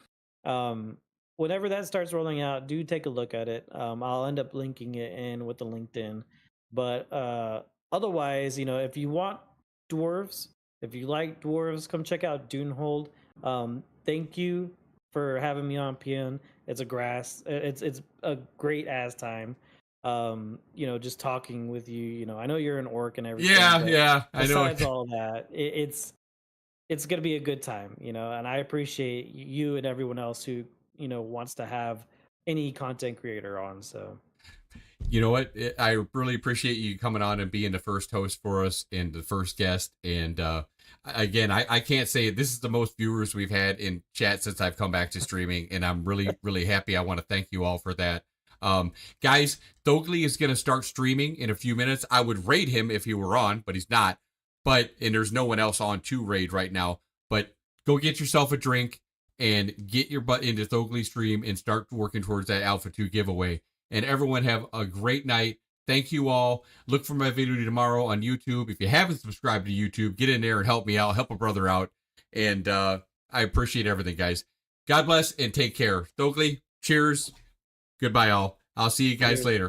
whenever that starts rolling out, do take a look at it. I'll end up linking it in with the LinkedIn, but otherwise, if you want dwarves, if you like dwarves, come check out Dunhold. Thank you for having me on, PN. It's a great ass time. Just talking with you. I know you're an orc and everything. Yeah, I know. Besides all that, it's gonna be a good time, and I appreciate you and everyone else who wants to have any content creator on. So you know what? I really appreciate you coming on and being the first host for us and the first guest. And again, I can't say this is the most viewers we've had in chat since I've come back to streaming, and I'm really, really happy. I want to thank you all for that. Guys, Thoghli is going to start streaming in a few minutes. I would raid him if he were on, but he's not. And there's no one else on to raid right now. But go get yourself a drink and get your butt into Thoghli's stream and start working towards that Alpha 2 giveaway. And everyone have a great night. Thank you all. Look for my video tomorrow on YouTube. If you haven't subscribed to YouTube, get in there and help me out, help a brother out. And I appreciate everything, guys. God bless and take care. Thoghli, cheers. Goodbye, all. I'll see you guys Cheers. later.